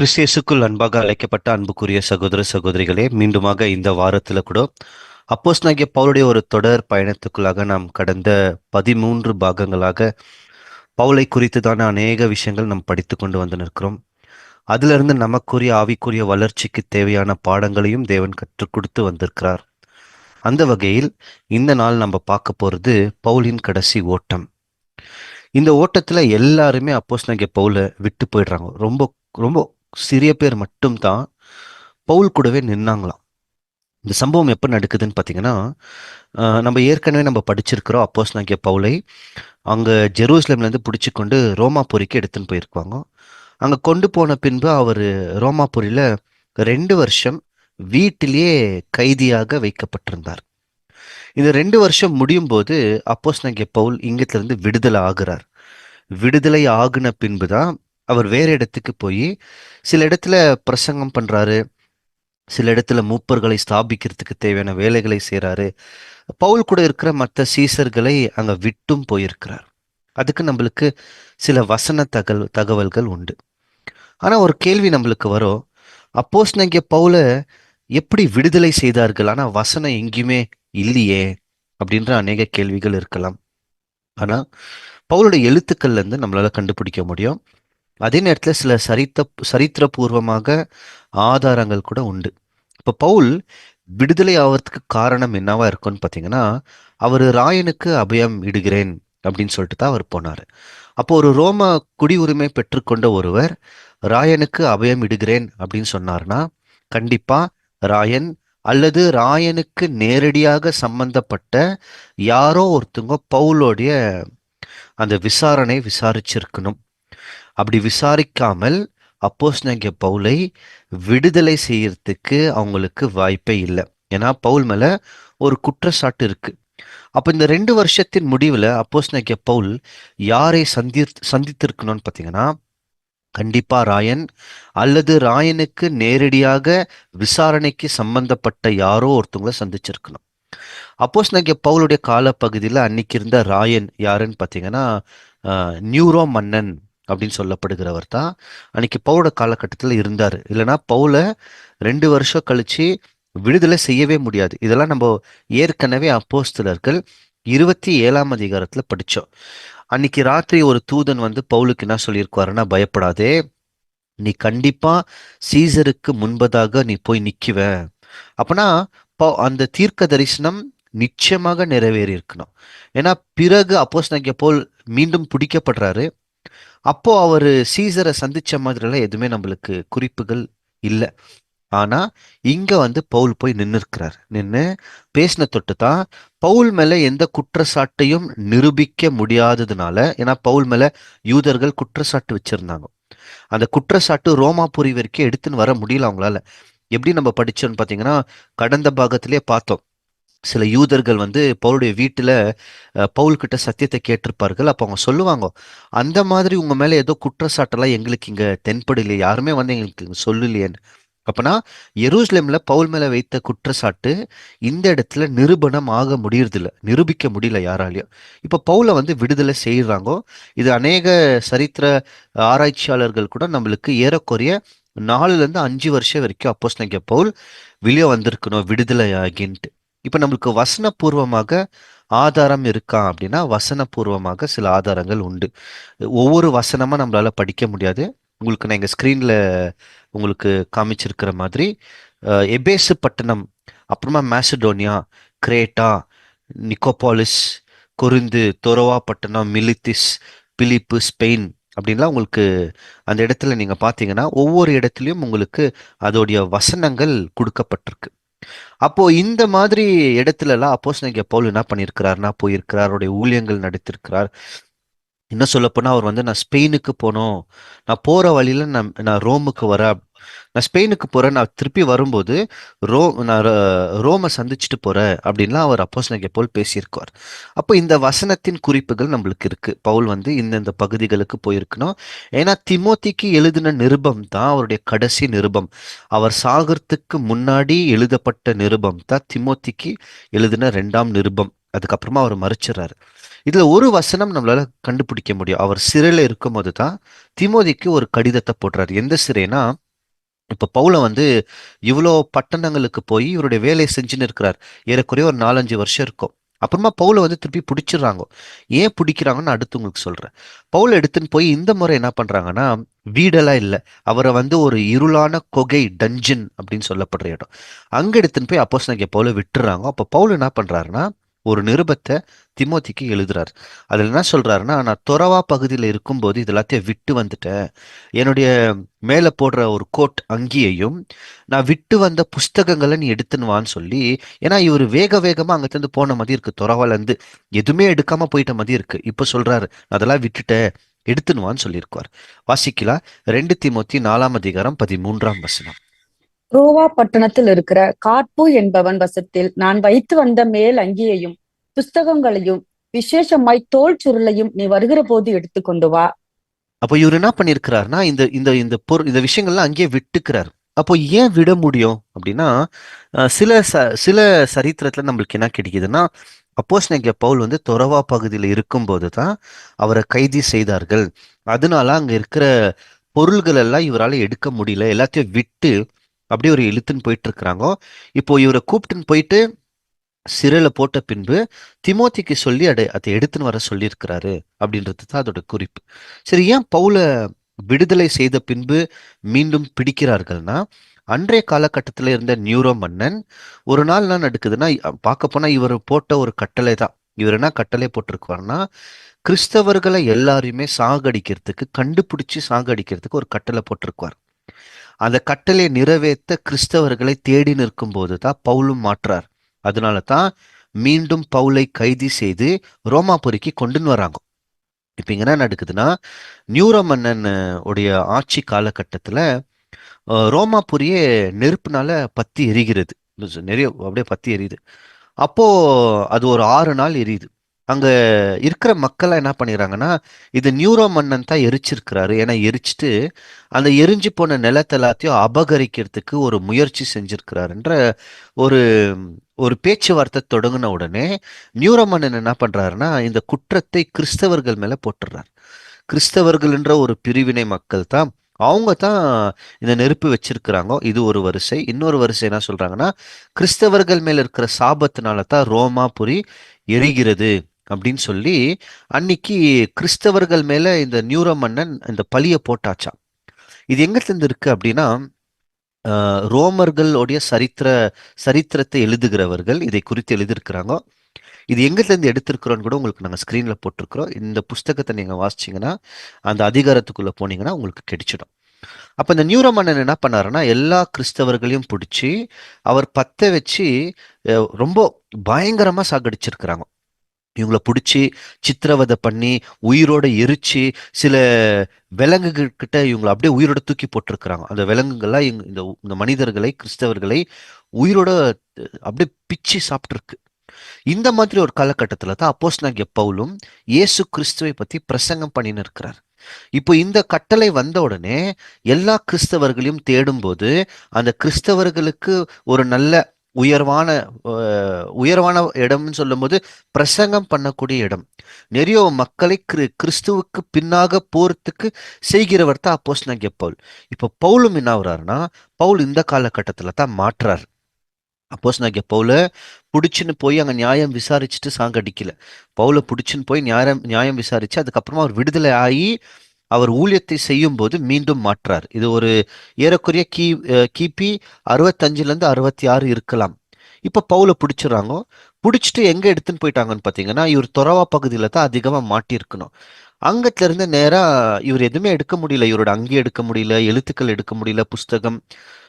கிறிஸ்தியேசுக்குள் அன்பாக அழைக்கப்பட்ட அன்புக்குரிய சகோதர சகோதரிகளே, மீண்டுமாக இந்த வாரத்துல கூட அப்போஸ்தலனாகிய பவுலுடைய ஒரு தொடர் பயணத்துக்குள்ளாக நாம் கடந்த 13 பாகங்களாக பவுலை குறித்துதான அநேக விஷயங்கள் நாம் படித்து கொண்டு வந்து நிற்கிறோம். அதிலிருந்து நமக்குரிய ஆவிக்குரிய வளர்ச்சிக்கு தேவையான பாடங்களையும் தேவன் கற்றுக் கொடுத்து வந்திருக்கிறார். அந்த வகையில் இந்த நாள் நம்ம பார்க்க போறது பவுலின் கடைசி ஓட்டம். இந்த ஓட்டத்துல எல்லாருமே அப்போஸ்தலனாகிய பவுலை விட்டு போயிடுறாங்க. ரொம்ப ரொம்ப சிறிய பேர் மட்டும்தான் பவுல் கூடவே நின்னாங்களாம். இந்த சம்பவம் எப்போ நடக்குதுன்னு பார்த்தீங்கன்னா, நம்ம ஏற்கனவே நம்ம படிச்சிருக்கிறோம். அப்போஸ்தலனாகிய பவுலை அங்கே ஜெருசலேம்லேருந்து பிடிச்சி கொண்டு ரோமாபுரிக்கு எடுத்துன்னு போயிருப்பாங்க. அங்கே கொண்டு போன பின்பு அவர் ரோமாபுரியில் 2 வருஷம் வீட்டிலேயே கைதியாக வைக்கப்பட்டிருந்தார். இந்த 2 வருஷம் முடியும் போது அப்போஸ்தலனாகிய பவுல் இங்கத்திலிருந்து விடுதலை ஆகுறார். விடுதலை ஆகுன பின்பு தான் அவர் வேற இடத்துக்கு போய் சில இடத்துல பிரசங்கம் பண்றாரு, சில இடத்துல மூப்பர்களை ஸ்தாபிக்கிறதுக்கு தேவையான வேலைகளை செய்றாரு. பவுல் கூட இருக்கிற மற்ற சீசர்களை அங்க விட்டும் போயிருக்கிறார். அதுக்கு நம்மளுக்கு சில வசன தகவல்கள் உண்டு. ஆனா ஒரு கேள்வி நம்மளுக்கு வரும், அப்போஸ்தலனாகிய பவுல எப்படி விடுதலை செய்தார்கள், ஆனா வசனம் எங்கேயுமே இல்லையே அப்படின்ற அநேக கேள்விகள் இருக்கலாம். ஆனா பவுலுடைய எழுத்துக்கள்ல இருந்து நம்மளால கண்டுபிடிக்க முடியும். அதே நேரத்துல சில சரித்திரபூர்வமாக ஆதாரங்கள் கூட உண்டு. இப்போ பவுல் விடுதலை ஆவறதுக்கு காரணம் என்னவா இருக்கும்னு பார்த்தீங்கன்னா, அவர் ராயனுக்கு அபயம் இடுகிறேன் அப்படின்னு சொல்லிட்டு தான் அவர் போனார். அப்போ ஒரு ரோம குடியுரிமை பெற்றுக்கொண்ட ஒருவர் ராயனுக்கு அபயம் இடுகிறேன் அப்படின்னு சொன்னார்னா, கண்டிப்பா ராயன் அல்லது ராயனுக்கு நேரடியாக சம்பந்தப்பட்ட யாரோ ஒருத்தவங்க பவுலோடைய அந்த விசாரணை விசாரிச்சிருக்கணும். அப்படி விசாரிக்காமல் அப்போஸ்தலனாகிய பவுலை விடுதலை செய்யறதுக்கு அவங்களுக்கு வாய்ப்பே இல்லை. ஏன்னா பவுல் மேல ஒரு குற்றச்சாட்டு இருக்கு. அப்ப இந்த 2 வருஷத்தின் முடிவுல அப்போஸ்தலனாகிய பவுல் யாரை சந்தித்திருக்கணும்னு பார்த்தீங்கன்னா, கண்டிப்பா ராயன் அல்லது ராயனுக்கு நேரடியாக விசாரணைக்கு சம்பந்தப்பட்ட யாரோ ஒருத்தவங்கள சந்திச்சிருக்கணும். அப்போஸ்தலனாகிய பவுலுடைய காலப்பகுதியில் அன்னைக்கு இருந்த ராயன் யாருன்னு பார்த்தீங்கன்னா, நியூரோ மன்னன் அப்படின்னு சொல்லப்படுகிறவர் தான் அன்னைக்கு பவுலோட காலகட்டத்தில் இருந்தார். இல்லைன்னா பவுலை 2 வருஷம் கழிச்சு விடுதலை செய்யவே முடியாது. இதெல்லாம் நம்ம ஏற்கனவே அப்போஸ்தலர்கள் 27ஆம் அதிகாரத்துல படிச்சோம். அன்னைக்கு ராத்திரி ஒரு தூதன் வந்து பவுலுக்கு என்ன சொல்லியிருக்குவாருன்னா, பயப்படாதே, நீ கண்டிப்பா சீசருக்கு முன்பதாக நீ போய் நிக்குவ. அப்பனா அந்த தீர்க்க தரிசனம் நிச்சயமாக நிறைவேறி இருக்கணும். ஏன்னா பிறகு அப்போஸ்தலனாகிய பவுல் மீண்டும் பிடிக்கப்படுறாரு. அப்போ அவரு சீசரை சந்திச்ச மாதிரிலாம் எதுவுமே நம்மளுக்கு குறிப்புகள் இல்லை. ஆனா இங்க வந்து பவுல் போய் நின்று இருக்கிறார். நின்று பேசின தொட்டு தான் பவுல் மேல எந்த குற்றச்சாட்டையும் நிரூபிக்க முடியாததுனால, ஏன்னா பவுல் மேல யூதர்கள் குற்றச்சாட்டு வச்சிருந்தாங்க. அந்த குற்றச்சாட்டு ரோமாபுரி வரைக்கும் எடுத்துன்னு வர முடியல அவங்களால. எப்படி நம்ம படிச்சோம்னு பார்த்தீங்கன்னா, கடந்த பாகத்திலே பார்த்தோம். சில யூதர்கள் வந்து பவுலுடைய வீட்டுல பவுல் கிட்ட சத்தியத்தை கேட்டிருப்பார்கள். அப்போ அவங்க சொல்லுவாங்க, அந்த மாதிரி உங்க மேல ஏதோ குற்றச்சாட்டெல்லாம் எங்களுக்கு இங்க தென்படலையே, யாருமே வந்து எங்களுக்கு இங்க சொல்லலையேன்னு. அப்பனா எருசலேம்ல பவுல் மேல வைத்த குற்றச்சாட்டு இந்த இடத்துல நிரூபணம் ஆக முடியறதில்ல, நிரூபிக்க முடியல யாராலையும். இப்ப பவுலை வந்து விடுதலை செய்யறாங்க. இது அநேக சரித்திர ஆராய்ச்சியாளர்கள் கூட நம்மளுக்கு ஏறக்குறைய 4 to 5 வருஷம் வரைக்கும் அப்போஸ்தலனாகிய பவுல் வெளியே வந்திருக்கணும் விடுதலை ஆகின்ட்டு. இப்ப நம்மளுக்கு வசனபூர்வமாக ஆதாரம் இருக்கா அப்படின்னா, வசனபூர்வமாக சில ஆதாரங்கள் உண்டு. ஒவ்வொரு வசனமா நம்மளால படிக்க முடியாது. உங்களுக்கு நான் எங்க ஸ்கிரீன்ல உங்களுக்கு காமிச்சிருக்கிற மாதிரி எபேசு பட்டணம், அப்புறமா மேசடோனியா, கிரேட்டா, நிக்கோபாலிஸ், கொரிந்து, தொரோவா பட்டணம், மிலித்திஸ், பிலிப்பு, ஸ்பெயின் அப்படின்லாம் உங்களுக்கு அந்த இடத்துல நீங்க பார்த்தீங்கன்னா ஒவ்வொரு இடத்துலையும் உங்களுக்கு அதோடைய வசனங்கள் கொடுக்கப்பட்டிருக்கு. அப்போ இந்த மாதிரி இடத்துல எல்லாம் அப்போஸ்தலனாகிய பவுல் என்ன பண்ணியிருக்கிறாருன்னா, போயிருக்கிறார், அவருடைய ஊழியங்கள் நடத்திருக்கிறார். இன்னும் சொல்லப்போனா அவர் வந்து, நான் ஸ்பெயினுக்கு போனோம், நான் போற வழியில நான் ரோமுக்கு வரேன், நான் ஸ்பெயினுக்கு போறேன், நான் திருப்பி வரும்போது நான் ரோமை சந்திச்சுட்டு போறேன் அப்படின்லாம் அவர் அப்போஸ்தலனாகிய பவுல் பேசியிருக்கார். அப்போ இந்த வசனத்தின் குறிப்புகள் நம்மளுக்கு இருக்கு. பவுல் வந்து இந்த பகுதிகளுக்கு போயிருக்கணும். ஏன்னா திமோத்திக்கு எழுதின நிருபம் தான் அவருடைய கடைசி நிருபம். அவர் சாகறதுக்கு முன்னாடி எழுதப்பட்ட நிருபம் தான் திமோத்திக்கு எழுதின 2ஆம் நிருபம். அதுக்கப்புறமா அவர் மறிச்சிடறாரு. இதுல ஒரு வசனம் நம்மளால கண்டுபிடிக்க முடியும். அவர் சிறையில இருக்கும்போது தான் திமோதிக்கு ஒரு கடிதத்தை போடுறாரு. எந்த சிறைனா, இப்ப பவுல வந்து இவ்வளோ பட்டணங்களுக்கு போய் இவருடைய வேலையை செஞ்சுன்னு இருக்கிறார். ஏறக்குறைய ஒரு 4-5 வருஷம் இருக்கும். அப்புறமா பவுல வந்து திருப்பி பிடிச்சிடுறாங்க. ஏன் பிடிக்கிறாங்கன்னு அடுத்து உங்களுக்கு சொல்றேன். பவுல எடுத்துன்னு போய் இந்த முறை என்ன பண்றாங்கன்னா, வீடெல்லாம் இல்ல. அவரை வந்து ஒரு இருளான கொகை டஞ்சன் அப்படின்னு சொல்லப்படுற இடம். அங்க எடுத்துன்னு போய் அப்போஸ்தலனாகிய பவுல விட்டுறாங்க. அப்ப பவுல் என்ன பண்றாருன்னா, ஒரு நிருபத்தை திமோத்திக்கு எழுதுறாரு. அதுல என்ன சொல்றாருன்னா, நான் தொரவா பகுதியில் இருக்கும்போது இது எல்லாத்தையும் விட்டு வந்துட்டேன். என்னுடைய மேல போடுற ஒரு கோட் அங்கியையும் நான் விட்டு வந்த புஸ்தகங்களை நீ எடுத்துன்னு வான்னு சொல்லி, ஏன்னா இவர் வேக வேகமா அங்கிருந்து போன மாதிரி இருக்கு. துறவால இருந்து எதுவுமே எடுக்காம போயிட்ட மாதிரி இருக்கு. இப்ப சொல்றாரு, "நான் அதெல்லாம் விட்டுட்டேன், எடுத்துன்னு வான்னு சொல்லியிருக்கார்." வாசிக்கலாம். 2 தீமோத்தி 4ஆம் அதிகாரம் 13ஆம் வசனம். ரோவா பட்டணத்தில் இருக்கிற காற்பு என்பவன் வசத்தில் நான் வைத்து வந்த மேல் அங்கியையும் புஸ்தகங்களையும் விசேஷமாய் தோல் சுருளையும் நீ வருகிற போது எடுத்துக்கொண்டு வா. அப்போ இவர் என்ன பண்ணியிருக்கிறாருன்னா, இந்த இந்த இந்த இந்த விஷயங்கள்லாம் அங்கேயே விட்டுக்கிறார். அப்போ ஏன் விட முடியும் அப்படின்னா, சில சரித்திரத்துல நம்மளுக்கு என்ன கிடைக்குதுன்னா, அப்போஸ்தலனாகிய பவுல் வந்து தொரவா பகுதியில் இருக்கும்போது தான் அவரை கைது செய்தார்கள். அதனால அங்க இருக்கிற பொருள்கள் எல்லாம் இவரால எடுக்க முடியல. எல்லாத்தையும் விட்டு அப்படியே ஒரு இழுத்துன்னு போயிட்டு இருக்கிறாங்க. இப்போ இவரை கூப்பிட்டுன்னு போயிட்டு சிறையில போட்ட பின்பு திமோத்திக்கு சொல்லி அதை எடுத்துன்னு வர சொல்லியிருக்கிறாரு அப்படின்றது தான் அதோட குறிப்பு. சரி, ஏன் பவுல விடுதலை செய்த பின்பு மீண்டும் பிடிக்கிறார்கள்னா, அன்றைய காலகட்டத்தில் இருந்த நியூரோ மன்னன் ஒரு நாள் என்ன நடக்குதுன்னா, பார்க்க போனா இவர் போட்ட ஒரு கட்டளை தான். இவர் என்ன கட்டளை போட்டிருக்காருன்னா, கிறிஸ்தவர்களை எல்லாரையுமே சாகடிக்கிறதுக்கு, கண்டுபிடிச்சு சாகடிக்கிறதுக்கு ஒரு கட்டளை போட்டிருக்கார். அந்த கட்டளை நிறைவேற்ற கிறிஸ்தவர்களை தேடி நிற்கும் போது தான் பவுலும் மாற்றார். அதனால தான் மீண்டும் பவுலை கைது செய்து ரோமாபுரிக்கு கொண்டுன்னு வராங்க. இப்ப இங்க என்ன நடக்குதுன்னா, நியூரோ மன்னன் உடைய ஆட்சி காலகட்டத்துல ரோமாபுரியே நெருப்புனால பத்தி எரிகிறது. நிறைய அப்படியே பத்தி எரியுது. அப்போ அது ஒரு 6 நாள் எரியுது. அங்க இருக்கிற மக்கள் என்ன பண்ணிடுறாங்கன்னா, இது நியூரோ மன்னன் தான் எரிச்சிருக்கிறாரு. ஏன்னா எரிச்சிட்டு அந்த எரிஞ்சு போன நிலத்தை எல்லாத்தையும் அபகரிக்கிறதுக்கு ஒரு முயற்சி செஞ்சிருக்கிறாருன்ற ஒரு ஒரு பேச்சுவார்த்தை தொடங்கின உடனே நியூரோ மன்னன் என்ன பண்றாருன்னா, இந்த குற்றத்தை கிறிஸ்தவர்கள் மேல போட்டுறாரு. கிறிஸ்தவர்கள்ன்ற ஒரு பிரிவினை மக்கள் தான், அவங்க தான் இந்த நெருப்பு வச்சிருக்கிறாங்க. இது ஒரு வரிசை. இன்னொரு வரிசை என்ன சொல்றாங்கன்னா, கிறிஸ்தவர்கள் மேல இருக்கிற சாபத்தினால தான் ரோமாபுரி எரிகிறது அப்படின்னு சொல்லி அன்னைக்கு கிறிஸ்தவர்கள் மேல இந்த நியூரோ மன்னன் இந்த பழிய போட்டாச்சாம். இது எங்கிட்ட இருந்து இருக்கு அப்படின்னா, ரோமர்களுடைய சரித்திரத்தை எழுதுகிறவர்கள் இதை குறித்து எழுதியிருக்கிறாங்க. இது எங்கிட்ட இருந்து எடுத்திருக்கிறோன்னு கூட உங்களுக்கு நாங்கள் ஸ்க்ரீன்ல போட்டிருக்கிறோம். இந்த புஸ்தகத்தை நீங்க வாசிச்சீங்கன்னா, அந்த அதிகாரத்துக்குள்ள போனீங்கன்னா உங்களுக்கு கிடைச்சிடும். அப்ப இந்த நியூரோ மன்னன் என்ன பண்ணாருன்னா, எல்லா கிறிஸ்தவர்களையும் பிடிச்சி அவர் பத்த வச்சு ரொம்ப பயங்கரமா சாகடிச்சிருக்கிறாங்க. இவங்கள பிடிச்சி சித்திரவதை பண்ணி உயிரோட எரிச்சு சில விலங்குகள் கிட்ட இவங்களை அப்படியே உயிரோட தூக்கி போட்டிருக்கிறாங்க. அந்த விலங்குகள்லாம் இந்த இந்த மனிதர்களை, கிறிஸ்தவர்களை உயிரோட அப்படியே பிச்சு சாப்பிட்டுருக்கு. இந்த மாதிரி ஒரு காலகட்டத்துல தான் அப்போஸ்தலனாகிய பவுலும் இயேசு கிறிஸ்துவை பத்தி பிரசங்கம் பண்ணின்னு இருக்கிறார். இப்போ இந்த கட்டளை வந்த உடனே எல்லா கிறிஸ்தவர்களையும் தேடும்போது அந்த கிறிஸ்தவர்களுக்கு ஒரு நல்ல உயர்வான உயர்வான இடம்னு சொல்லும்போது பிரசங்கம் பண்ணக்கூடிய இடம். நிறைய மக்களை கிறிஸ்துவுக்கு பின்னாக போறதுக்கு செய்கிறவர் தான் அப்போஸ்தலனாகிய பவுல். இப்போ பவுலும் என்ன ஆகுறாருன்னா, பவுல் இந்த காலகட்டத்துல தான் மாற்றார். அப்போஸ்தலனாகிய பவுல புடிச்சுன்னு போய் அங்க நியாயம் விசாரிச்சுட்டு சாகடிக்கல. பவுல புடிச்சுன்னு போய் நியாயம் நியாயம் விசாரிச்சு அதுக்கப்புறமா அவர் விடுதலை ஆகி அவர் ஊழியத்தை செய்யும் போது மீண்டும் மாற்றார். இது ஒரு ஏறக்குறைய கிபி 65ல இருந்து 66 இருக்கலாம். இப்ப பவுல பிடிச்சிடறாங்க. பிடிச்சிட்டு எங்க எடுத்துன்னு போயிட்டாங்கன்னு பாத்தீங்கன்னா, இவர் தொரவா பகுதியில தான் அதிகமா மாட்டியிருக்கணும். அங்கத்துல இருந்து நேரா இவர் எதுவுமே எடுக்க முடியல. இவரோட அங்கி எடுக்க முடியல, எழுத்துக்கள் எடுக்க முடியல, புஸ்தகம்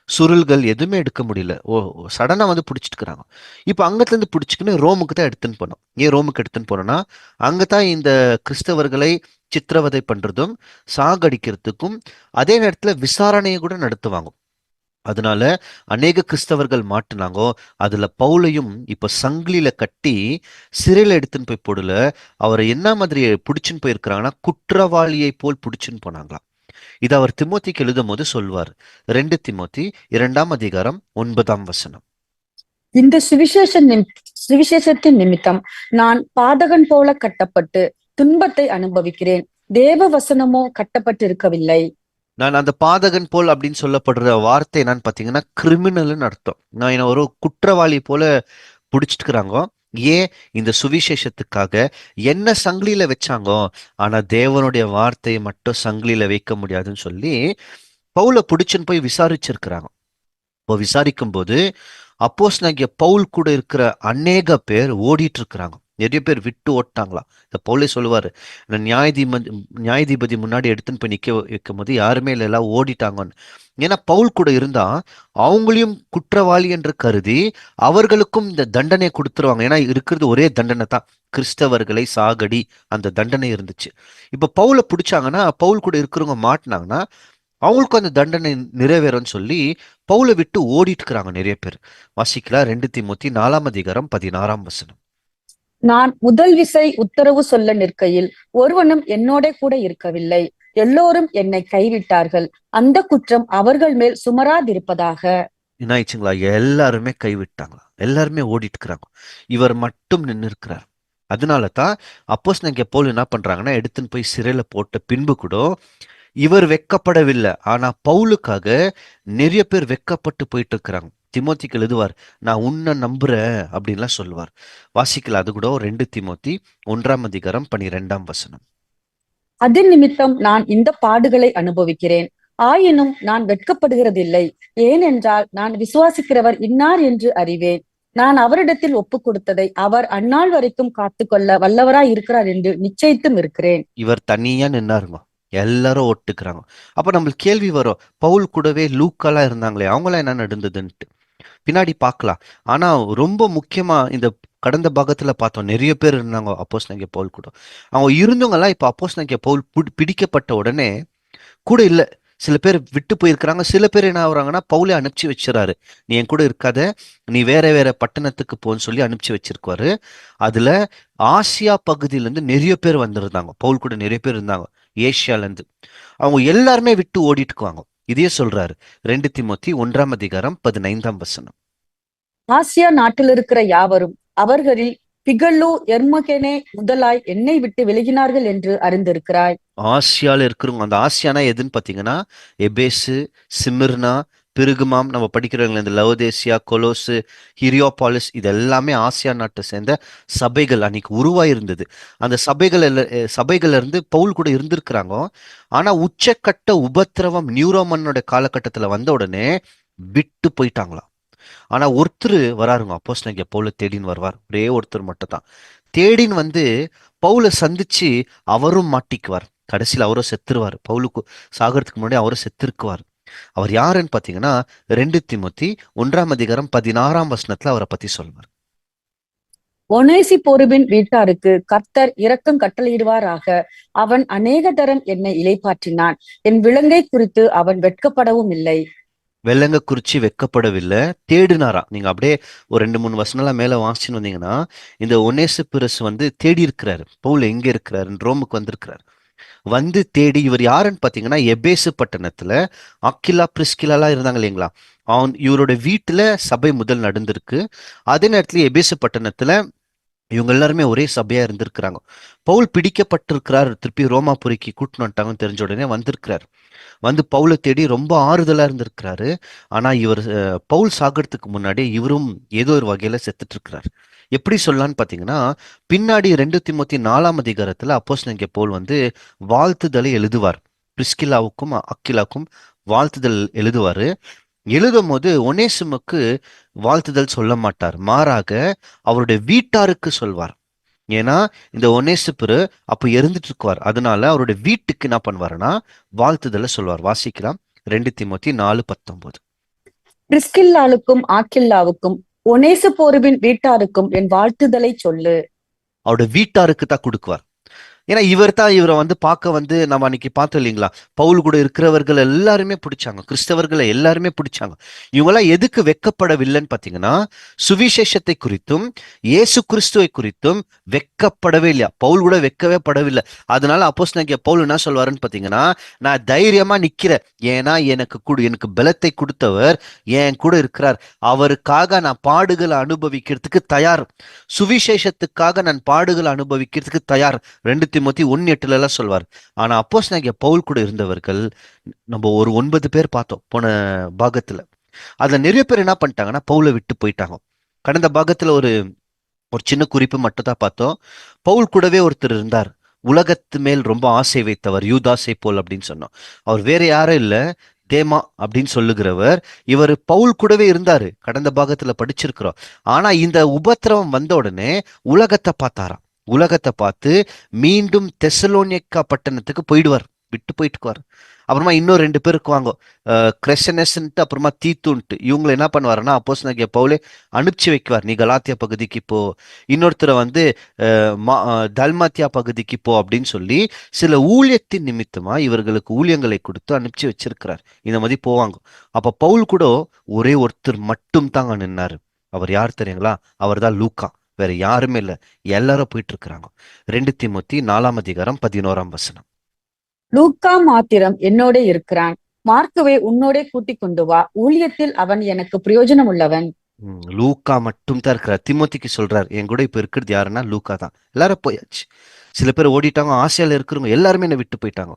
சுருள்கள் எதுவுமே எடுக்க முடியல. சடனா வந்து பிடிச்சிட்டுக்கிறாங்க. இப்ப அங்கத்துல இருந்து பிடிச்சிக்கின்னு ரோமுக்கு தான் எடுத்துன்னு போனோம். ஏன் ரோமுக்கு எடுத்துன்னு போனோம்னா, அங்கதான் இந்த கிறிஸ்தவர்களை சித்திரவதை பண்றதும் சாகடிக்கிறதுக்கும் அதே நேரத்துல விசாரணையை கூட நடத்துவாங்க. அதனால அநேக கிறிஸ்தவர்கள் மாட்டுனாங்கோ. அதுல பவுலையும் இப்ப சங்கிலியில கட்டி சிறையில எடுத்துன்னு போய் போடல. அவரை என்ன மாதிரி பிடிச்சுன்னு போயிருக்கிறாங்கன்னா, குற்றவாளியை போல் பிடிச்சுன்னு போனாங்களாம். இது அவர் திமோத்திக்கு எழுதும் போது சொல்வார். 2 தீமோத்தி 2ஆம் அதிகாரம் 9ஆம் வசனம். இந்த சுவிசேஷத்தின் நிமித்தம் நான் பாதகன் போல கட்டப்பட்டு துன்பத்தை அனுபவிக்கிறேன். தேவ வசனமோ கட்டப்பட்டு இருக்கவில்லை. நான் அந்த பாதகன் போல் அப்படின்னு சொல்லப்படுற வார்த்தை என்னன்னு பார்த்தீங்கன்னா கிரிமினல்னு அர்த்தம். நான் என்ன ஒரு குற்றவாளி போல பிடிச்சிட்டுக்கிறாங்க. ஏன்? இந்த சுவிசேஷத்துக்காக என்ன சங்கிலியில வச்சாங்கோ, ஆனா தேவனுடைய வார்த்தையை மட்டும் சங்கிலியில வைக்க முடியாதுன்னு சொல்லி பவுல பிடிச்சுன்னு போய் விசாரிச்சிருக்கிறாங்க. இப்போ விசாரிக்கும் போது அப்போஸ்தலனாகிய பவுல் கூட இருக்கிற அநேக பேர் ஓடிட்டு இருக்கிறாங்க. நிறைய பேர் விட்டு ஓட்டாங்களா. இந்த பவுலே சொல்லுவாரு, நான் நியாயாதிபதி முன்னாடி எடுத்துன்னு போய் நிக்க வைக்கும் போது யாருமே இல்லை, எல்லாம் ஓடிட்டாங்கன்னு. ஏன்னா பவுல் கூட இருந்தா அவங்களையும் குற்றவாளி என்று கருதி அவர்களுக்கும் இந்த தண்டனை கொடுத்துருவாங்க. ஏன்னா இருக்கிறது ஒரே தண்டனை தான், கிறிஸ்தவர்களை சாகடி, அந்த தண்டனை இருந்துச்சு. இப்ப பவுலை பிடிச்சாங்கன்னா, பவுல் கூட இருக்கிறவங்க மாட்டினாங்கன்னா அவங்களுக்கும் அந்த தண்டனை நிறைவேறும்னு சொல்லி பவுலை விட்டு ஓடிட்டு இருக்கிறாங்க நிறைய பேர். வாசிக்கலாம் 2 தீமோத்தி 4:16. நான் முதல் விசை உத்தரவு சொல்ல நிற்கையில் ஒருவனும் என்னோட கூட இருக்கவில்லை. எல்லோரும் என்னை கைவிட்டார்கள். அந்த குற்றம் அவர்கள் மேல் சுமராதிருப்பதாக. என்ன ஆயிடுச்சுங்களா? எல்லாருமே கைவிட்டாங்களா, எல்லாருமே ஓடிட்டு இருக்கிறாங்க. இவர் மட்டும் நின்று இருக்கிறார். அதனால தான் அப்போஸ்தலனாகிய பவுல் என்ன பண்றாங்கன்னா, எடுத்துன்னு போய் சிறையில போட்ட பின்பு கூட இவர் வெக்கப்படவில்லை. ஆனா பவுலுக்காக நிறைய பேர் வெக்கப்பட்டு போயிட்டு இருக்கிறாங்க. திமோத்திக்கு எழுதுவார், நான் உன்னை நம்புறேன் அப்படின்லாம் சொல்லுவார். வாசிக்கல அது கூட 2 தீமோத்தி 1:12. அது நிமித்தம் நான் இந்த பாடுகளை அனுபவிக்கிறேன். ஆயினும் நான் வெட்கப்படுகிறதில்லை. ஏனென்றால் நான் விசுவாசிக்கிறவர் இன்னார் என்று அறிவேன். நான் அவரிடத்தில் ஒப்பு கொடுத்ததை அவர் அந்நாள் வரைக்கும் காத்துக்கொள்ள வல்லவராய் இருக்கிறார் என்று நிச்சயித்தும் இருக்கிறேன். இவர் தனியா நின்னாருங்க, எல்லாரும் ஒட்டுக்கிறாங்க. அப்ப நம்மளுக்கு கேள்வி வரும், பவுல் கூடவே லூக்காலாம் இருந்தாங்களே, அவங்களாம் என்ன நடந்ததுன்ட்டு பின்னாடி பார்க்கலாம். ஆனா ரொம்ப முக்கியமா இந்த கடந்த பாகத்துல பார்த்தோம், நிறைய பேர் இருந்தாங்க அப்போஸ்தலனாகிய பவுல் கூட. அவங்க இருந்தவங்க எல்லாம் இப்ப அப்போஸ்தலனாகிய பவுல் பிடிக்கப்பட்ட உடனே கூட இல்ல. சில பேர் விட்டு போயிருக்கிறாங்க. சில பேர் என்ன ஆகுறாங்கன்னா, பவுலே அனுப்பிச்சு வச்சிடறாரு, நீ என் கூட இருக்காத, நீ வேற வேற பட்டணத்துக்கு போன்னு சொல்லி அனுப்பிச்சு வச்சிருக்காரு. அதுல ஆசியா பகுதியில இருந்து நிறைய பேர் வந்திருந்தாங்க, பவுல் கூட நிறைய பேர் இருந்தாங்க ஏசியால இருந்து. அவங்க எல்லாருமே விட்டு ஓடிட்டுக்குவாங்க. இதையே சொல்றாரு 2 தீமோத்தி 1:15. ஆசியா நாட்டில் இருக்கிற யாவரும் அவர்களில் பிகல்லு எர்மகெனே முதலாய் என்னை விட்டு விலகினார்கள் என்று அறிந்திருக்கிறாய். ஆசியால இருக்கிறவங்க, அந்த ஆசியானா எதுன்னு பாத்தீங்கன்னா எபேசு, சிமிர்னா, பெருகுமாம், நம்ம படிக்கிறவங்க இந்த லவோதேசியா, கொலோசு, ஹிரியோபாலிஸ், இது எல்லாமே ஆசியா நாட்டை சேர்ந்த சபைகள் அன்னைக்கு உருவாயிருந்தது. அந்த சபைகள்ல இருந்து பவுல் கூட இருந்திருக்கிறாங்க. ஆனா உச்சக்கட்ட உபத்திரவம் நியூரோமன்னோட காலகட்டத்துல வந்த உடனே விட்டு போயிட்டாங்களாம். ஆனா ஒருத்தர் வராருங்க, அப்போஸ்தலனாகிய பவுலை தேடின்னு வருவார். ஒரே ஒருத்தர் மட்டும் தான் தேடின்னு வந்து பவுலை சந்திச்சு அவரும் மாட்டிக்குவார். கடைசியில் அவரும் செத்துருவார். பவுலுக்கு சாகிறதுக்கு முன்னாடி அவரும் செத்துருக்குவார். அவர் யாருன்னு பாத்தீங்கன்னா 2 தீமோத்தி 1:16 அவரை பத்தி சொல்வார். ஒனேசி போருவின் வீட்டாருக்கு கர்த்தர் இரக்கம் கட்டளையிடுவாராக. அவன் அநேக தரம் என்னை இளைப்பாற்றினான். என் விலங்கை குறித்து அவன் வெட்கப்படவும் இல்லை. வெள்ளங்க குறிச்சி வெக்கப்படவில்லை, தேடினாரா. நீங்க அப்படியே ஒரு 2-3 வசனம்லாம் மேல வாசிச்சுன்னு வந்தீங்கன்னா, இந்த ஒனேசு பிறஸ் வந்து தேடி இருக்கிறாரு, பவுல் எங்க இருக்கிறாரு, ரோமுக்கு வந்திருக்கிறார். வந்து தேடி, இவர் யாருன்னு பாத்தீங்கன்னா எபேசு பட்டணத்துல அக்கிலா பிரிஸ்கிலாலாம் இருந்தாங்க இல்லைங்களா, இவரோட வீட்டுல சபை முதல் நடந்திருக்கு. அதே நேரத்துல எபேசு பட்டணத்துல இவங்க எல்லாருமே ஒரே சபையா இருந்திருக்கிறாங்க. பவுல் பிடிக்கப்பட்டிருக்கிறார், திருப்பி ரோமாபுரிக்கு கூட்டின்னு வந்துட்டாங்கன்னு தெரிஞ்ச உடனே வந்திருக்கிறார். வந்து பவுலை தேடி ரொம்ப ஆறுதலா இருந்திருக்கிறாரு. ஆனா இவர் பவுல் சாகிறதுக்கு முன்னாடி இவரும் ஏதோ ஒரு வகையில செத்துட்டு இருக்கிறார். எப்படி சொல்லலான்னு பாத்தீங்கன்னா, பின்னாடி 2 தீமோத்தி 4 அப்போஸ்தலனாகிய பவுல் வந்து வாழ்த்துதலை எழுதுவார். பிரிஸ்கில்லாவுக்கும் அக்கிலாவுக்கும் வாழ்த்துதல் எழுதுவாரு. எழுதும் போது ஒனேசிமுக்கு வாழ்த்துதல் சொல்ல மாட்டார், மாறாக அவருடைய வீட்டாருக்கு சொல்வார். ஏன்னா இந்த ஒனேசிப்புரு அப்ப இருந்துட்டு இருக்குவார். அதனால அவருடைய வீட்டுக்கு என்ன பண்ணுவாருன்னா வாழ்த்துதலை சொல்வார். வாசிக்கலாம் 2 தீமோத்தி 4:19. பிரிஸ்கில்லாவுக்கும் ஆக்கில்லாவுக்கும் ஒனேசு போருவின் வீட்டாருக்கும் என் வாழ்த்துதலை சொல்லு. அவருடைய வீட்டாருக்கு தான் கொடுக்குவார். ஏன்னா இவர் தான் இவரை வந்து பார்க்க வந்து நம்ம அன்னைக்கு பார்த்தோம் இல்லைங்களா, பவுல் கூட இருக்கிறவர்கள் எல்லாருமே பிடிச்சாங்க, கிறிஸ்தவர்களை எல்லாருமே பிடிச்சாங்க. இவங்கெல்லாம் எதுக்கு வெக்கப்படவில்லைன்னு பார்த்தீங்கன்னா, சுவிசேஷத்தை குறித்தும் இயேசு கிறிஸ்துவை குறித்தும் வெக்கப்படவே இல்லையா. பவுல் கூட வெக்கவே படவில்லை. அதனால அப்போஸ்தலனாகிய பவுல் என்ன சொல்வாருன்னு பார்த்தீங்கன்னா, நான் தைரியமா நிக்கிறேன், ஏன்னா எனக்கு பலத்தை கொடுத்தவர் என் கூட இருக்கிறார். அவருக்காக நான் பாடுகளை அனுபவிக்கிறதுக்கு தயார், சுவிசேஷத்துக்காக நான் பாடுகளை அனுபவிக்கிறதுக்கு தயார். 2 தீமோத்தி 1:8 எல்லாம் சொல்வார். ஆனா அப்போஸ்தலனாகிய பவுல் கூட இருந்தவர்கள் நம்ம ஒரு 9 பேர் பார்த்தோம் போன பாகத்துல. அதுல நிறைய பேர் என்ன பண்ணிட்டாங்கன்னா பவுலை விட்டு போயிட்டாங்க. கடந்த பாகத்துல ஒரு ஒரு சின்ன குறிப்பு மட்டும் தான் பார்த்தோம். பவுல் கூடவே ஒருத்தர் இருந்தார், உலகத்து மேல் ரொம்ப ஆசை வைத்தவர், யூதாசை போல் அப்படின்னு சொன்னோம். அவர் வேற யாரும் இல்ல, தேமா அப்படின்னு சொல்லுகிறவர். இவர் பவுல் கூடவே இருந்தாரு, கடந்த பாகத்துல படிச்சிருக்கிறோம். ஆனா இந்த உபத்திரவம் வந்த உடனே உலகத்தை பார்த்தாராம். உலகத்தை பார்த்து மீண்டும் தெசலோனிக்கா பட்டணத்துக்கு போயிடுவார், விட்டு போயிட்டுக்குவார். அப்புறமா இன்னும் 2 பேர் இருக்குவாங்க, கிரெசனஸ்ன்ட்டு அப்புறமா தீத்துன்ட்டு. இவங்களை என்ன பண்ணுவாருன்னா அப்போஸ்தலனாகிய பவுலே அனுப்பிச்சு வைக்குவார், நீ கலாத்தியா பகுதிக்கு போ, இன்னொருத்தரை வந்து தல்மாத்தியா பகுதிக்கு போ அப்படின்னு சொல்லி சில ஊழியத்தின் நிமித்தமா இவர்களுக்கு ஊழியங்களை கொடுத்து அனுப்பிச்சு வச்சிருக்கிறார். இந்த மாதிரி போவாங்க. அப்ப பவுல் கூட ஒரே ஒருத்தர் மட்டும் தாங்க நின்னாரு. அவர் யார் தெரியுங்களா? அவர் தான் லூக்கா. வேற யாருமே இல்லை, எல்லாரும் போயிட்டு இருக்கிறாங்க. 2 தீமோத்தி 4:11. லூக்கா மாத்திரம் என்னோட இருக்கிறான். மார்க்குவை உன்னோடே கூட்டிக் கொண்டு வா. ஊழியத்தில் அவன் எனக்கு பிரயோஜனம் உள்ளவன். லூக்கா மட்டும் தான் இருக்கிறார். திமோத்திக்கு சொல்றார், என் கூட இப்ப இருக்கிறது யாருன்னா லூக்கா தான். எல்லாரும் போயாச்சு. சில பேர் ஓடிட்டாங்க, ஆசியால இருக்கிறவங்க எல்லாருமே என்னை விட்டு போயிட்டாங்க.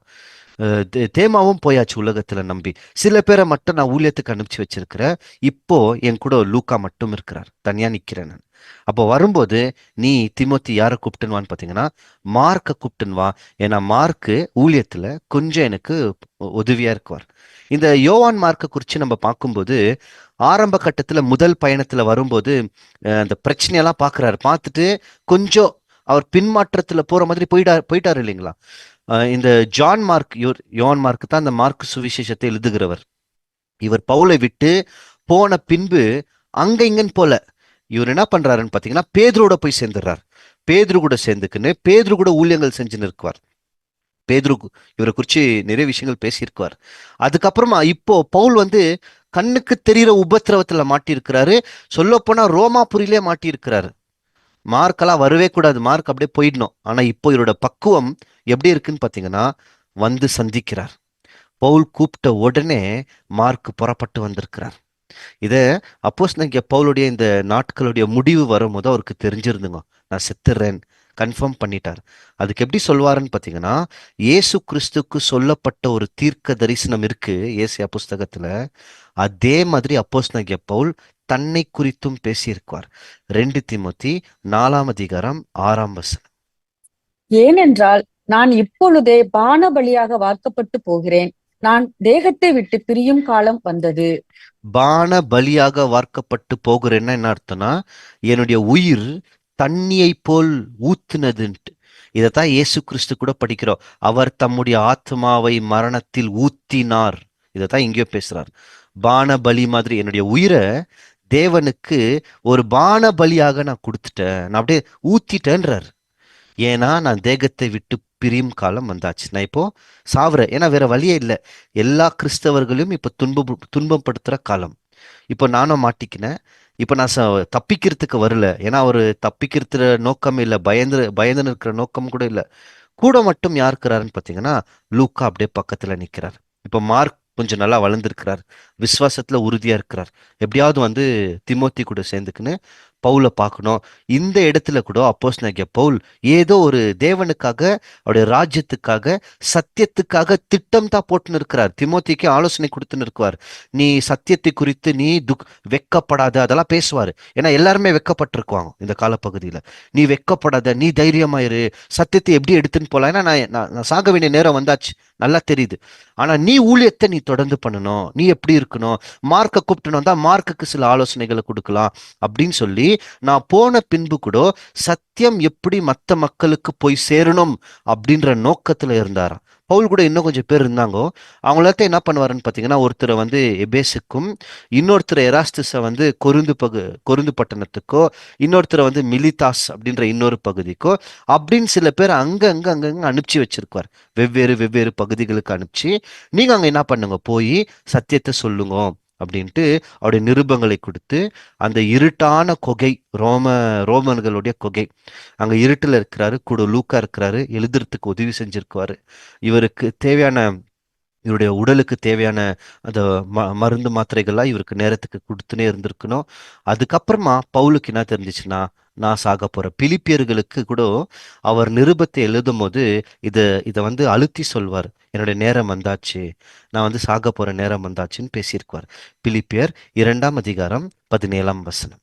தேமாவும் போயாச்சு உலகத்துல நம்பி. சில பேரை மட்டும் நான் ஊழியத்துக்கு அனுப்பிச்சு வச்சிருக்கிறேன். இப்போ என் கூட லூக்கா மட்டும் இருக்கிறார், தனியா நிக்கிறேன் நான். அப்போ வரும்போது நீ திமோத்தி யாரை கூப்பிட்டுன்னு வான்னு பாத்தீங்கன்னா மார்க்கை கூப்பிட்டுன்னு வா. ஏன்னா மார்க்கு ஊழியத்துல கொஞ்சம் எனக்கு உதவியா இருக்குவார். இந்த யோவான் மார்க்கை குறித்து நம்ம பார்க்கும்போது ஆரம்ப கட்டத்துல முதல் பயணத்துல வரும்போது அந்த பிரச்சனையெல்லாம் பார்க்குறாரு. பார்த்துட்டு கொஞ்சம் அவர் பின்மாற்றத்துல போற மாதிரி போயிட்டாரு இல்லைங்களா? இந்த ஜான் மார்க், யோவான் மார்க் தான் அந்த மார்க் சுவிசேஷத்தை எழுதுகிறவர். இவர் பவுலை விட்டு போன பின்பு அங்க இங்கன்னு போல இவர் என்ன பண்றாருன்னு பாத்தீங்கன்னா பேதுருவோட போய் சேர்ந்துடுறார். பேதுரு கூட சேர்ந்துக்குன்னு பேதுரு கூட ஊழியங்கள் செஞ்சுன்னு இருக்குவார். பேதுரு இவரை குறிச்சு நிறைய விஷயங்கள் பேசியிருக்குவார். அதுக்கப்புறமா இப்போ பவுல் வந்து கண்ணுக்கு தெரிகிற உபத்திரவத்துல மாட்டியிருக்கிறாரு. சொல்ல போனா ரோமாபுரியிலே மாட்டியிருக்கிறாரு. மார்க்கெல்லாம் வரவே கூடாது, மார்க் அப்படியே போயிடணும். ஆனா இப்போ இவரோட பக்குவம் எப்படி இருக்குன்னு பாத்தீங்கன்னா வந்து சந்திக்கிறார். பவுல் கூப்பிட்ட உடனே மார்க் புறப்பட்டு வந்திருக்கிறார். இத அப்போஸ்தலனாகிய பவுலுடைய இந்த நாட்களுடைய முடிவு வரும்போது அவருக்கு தெரிஞ்சிருந்துங்க, நான் செத்துறேன், கன்ஃபார்ம் பண்ணிட்டார். அதுக்கு எப்படி சொல்வாருன்னு பாத்தீங்கன்னா இயேசு கிறிஸ்துக்கு சொல்லப்பட்ட ஒரு தீர்க்க தரிசனம் இருக்கு ஏசியா புஸ்தகத்துல. அதே மாதிரி அப்போஸ்தலனாகிய பவுல் தன்னை குறித்தும் பேசியிருப்பார். 2 தீமோத்தி 4:6. ஏனென்றால் நான் இப்பொழுதே பான பலியாக வார்க்கப்பட்டு போகிறேன். நான் தேகத்தை விட்டு பிரியும் காலம் வந்தது. பான பலியாக வார்க்கப்பட்டு போகிறேன்னா என்ன அர்த்தம்னா என்னுடைய உயிர் தண்ணியை போல் ஊத்துனதுன்ட்டு. இதைத்தான் இயேசு கிறிஸ்து கூட படிக்கிறோம், அவர் தம்முடைய ஆத்மாவை மரணத்தில் ஊத்தினார். இதைத்தான் இங்கேயோ பேசுறார். பான பலி மாதிரி என்னுடைய உயிரை தேவனுக்கு ஒரு பான பலியாக நான் கொடுத்துட்டேன், நான் அப்படியே ஊத்திட்டேன்றார். ஏன்னா நான் தேகத்தை விட்டு பிரியும் காலம் வந்தாச்சு, நான் இப்போ சாவுறேன். ஏன்னா வேற வழியே இல்லை. எல்லா கிறிஸ்தவர்களையும் இப்ப துன்பப்படுத்துற காலம். இப்போ நானும் மாட்டிக்கினேன். இப்போ நான் தப்பிக்கிறதுக்கு வரல. ஏன்னா அவர் தப்பிக்கிறது நோக்கம் இல்லை, பயந்து இருக்கிற நோக்கம் கூட இல்லை. கூட மட்டும் யார் இருக்கிறாருன்னு பார்த்தீங்கன்னா லூக்கா அப்படியே பக்கத்துல நிற்கிறார். இப்போ மார்க் கொஞ்சம் நல்லா வளர்ந்துருக்கிறார், விசுவாசத்துல உறுதியா இருக்கிறார். எப்படியாவது வந்து திமோத்தி கூட சேர்ந்துக்குன்னு பவுலை பார்க்கணும். இந்த இடத்துல கூட அப்போஸ்தலனாகிய பவுல் ஏதோ ஒரு தேவனுக்காக, அவருடைய ராஜ்யத்துக்காக, சத்தியத்துக்காக திட்டம் தான் போட்டுன்னு இருக்கிறார். திமோத்திக்கு ஆலோசனை கொடுத்துன்னு இருக்குவார். நீ சத்தியத்தை குறித்து நீ வெக்கப்படாத, அதெல்லாம் பேசுவார். ஏன்னா எல்லாருமே வெக்கப்பட்டிருக்குவாங்க இந்த காலப்பகுதியில். நீ வெக்கப்படாத, நீ தைரியமாயிரு, சத்தியத்தை எப்படி எடுத்துன்னு போகலாம். ஏன்னா நான் சாக வேண்டிய நேரம் வந்தாச்சு, நல்லா தெரியுது. ஆனா நீ ஊழியத்தை நீ தொடர்ந்து பண்ணணும், நீ எப்படி இருக்கணும், மார்க்கை கூப்பிட்டணும் தான் மார்க்குக்கு சில ஆலோசனைகளை கொடுக்கலாம் அப்படின்னு சொல்லி நான் போன பின்பு கூட சத்தியம் எப்படி மற்ற மக்களுக்கு போய் சேரணும் அப்படின்ற நோக்கத்துல இருந்தாராம். பவுல் கூட இன்னும் கொஞ்சம் பேர் இருந்தாங்கோ. அவங்களாத்த என்ன பண்ணுவாருன்னு பார்த்தீங்கன்னா ஒருத்தரை வந்து எபேசுக்கும், இன்னொருத்தரை எராஸ்துஸை வந்து கொருந்து பட்டணத்துக்கோ, இன்னொருத்தரை வந்து மிலிதாஸ் அப்படின்ற இன்னொரு பகுதிக்கோ, அப்படின்னு சில பேர் அங்கங்க அனுப்பிச்சு வச்சிருக்குவார். வெவ்வேறு பகுதிகளுக்கு அனுப்பிச்சு நீங்க அங்க என்ன பண்ணுங்க, போய் சத்தியத்தை சொல்லுங்க அப்படின்ட்டு அவருடைய நிருபங்களை கொடுத்து அந்த இருட்டான குகை, ரோமன்களுடைய குகை, அங்க இருட்டுல இருக்கிறாரு, கூட லூக்கா இருக்கிறாரு, எழுதுறதுக்கு உதவி செஞ்சிருக்குவாரு. இவருக்கு தேவையான, இவருடைய உடலுக்கு தேவையான அந்த மருந்து மாத்திரைகள்லாம் இவருக்கு நேரத்துக்கு கொடுத்துனே இருந்திருக்கணும். அதுக்கப்புறமா பவுலுக்கு என்ன தெரிஞ்சிச்சுன்னா நான் சாக போறேன். பிலிப்பியர்களுக்கு கூட அவர் நிருபத்தை எழுதும் போது இத இத வந்து அழுத்தி சொல்வார். என்னுடைய நேரம் வந்தாச்சு, நான் வந்து சாக போற நேரம் வந்தாச்சுன்னு பேசியிருக்குவார். பிலிப்பியர் 2 அதிகாரம் 17 வசனம்.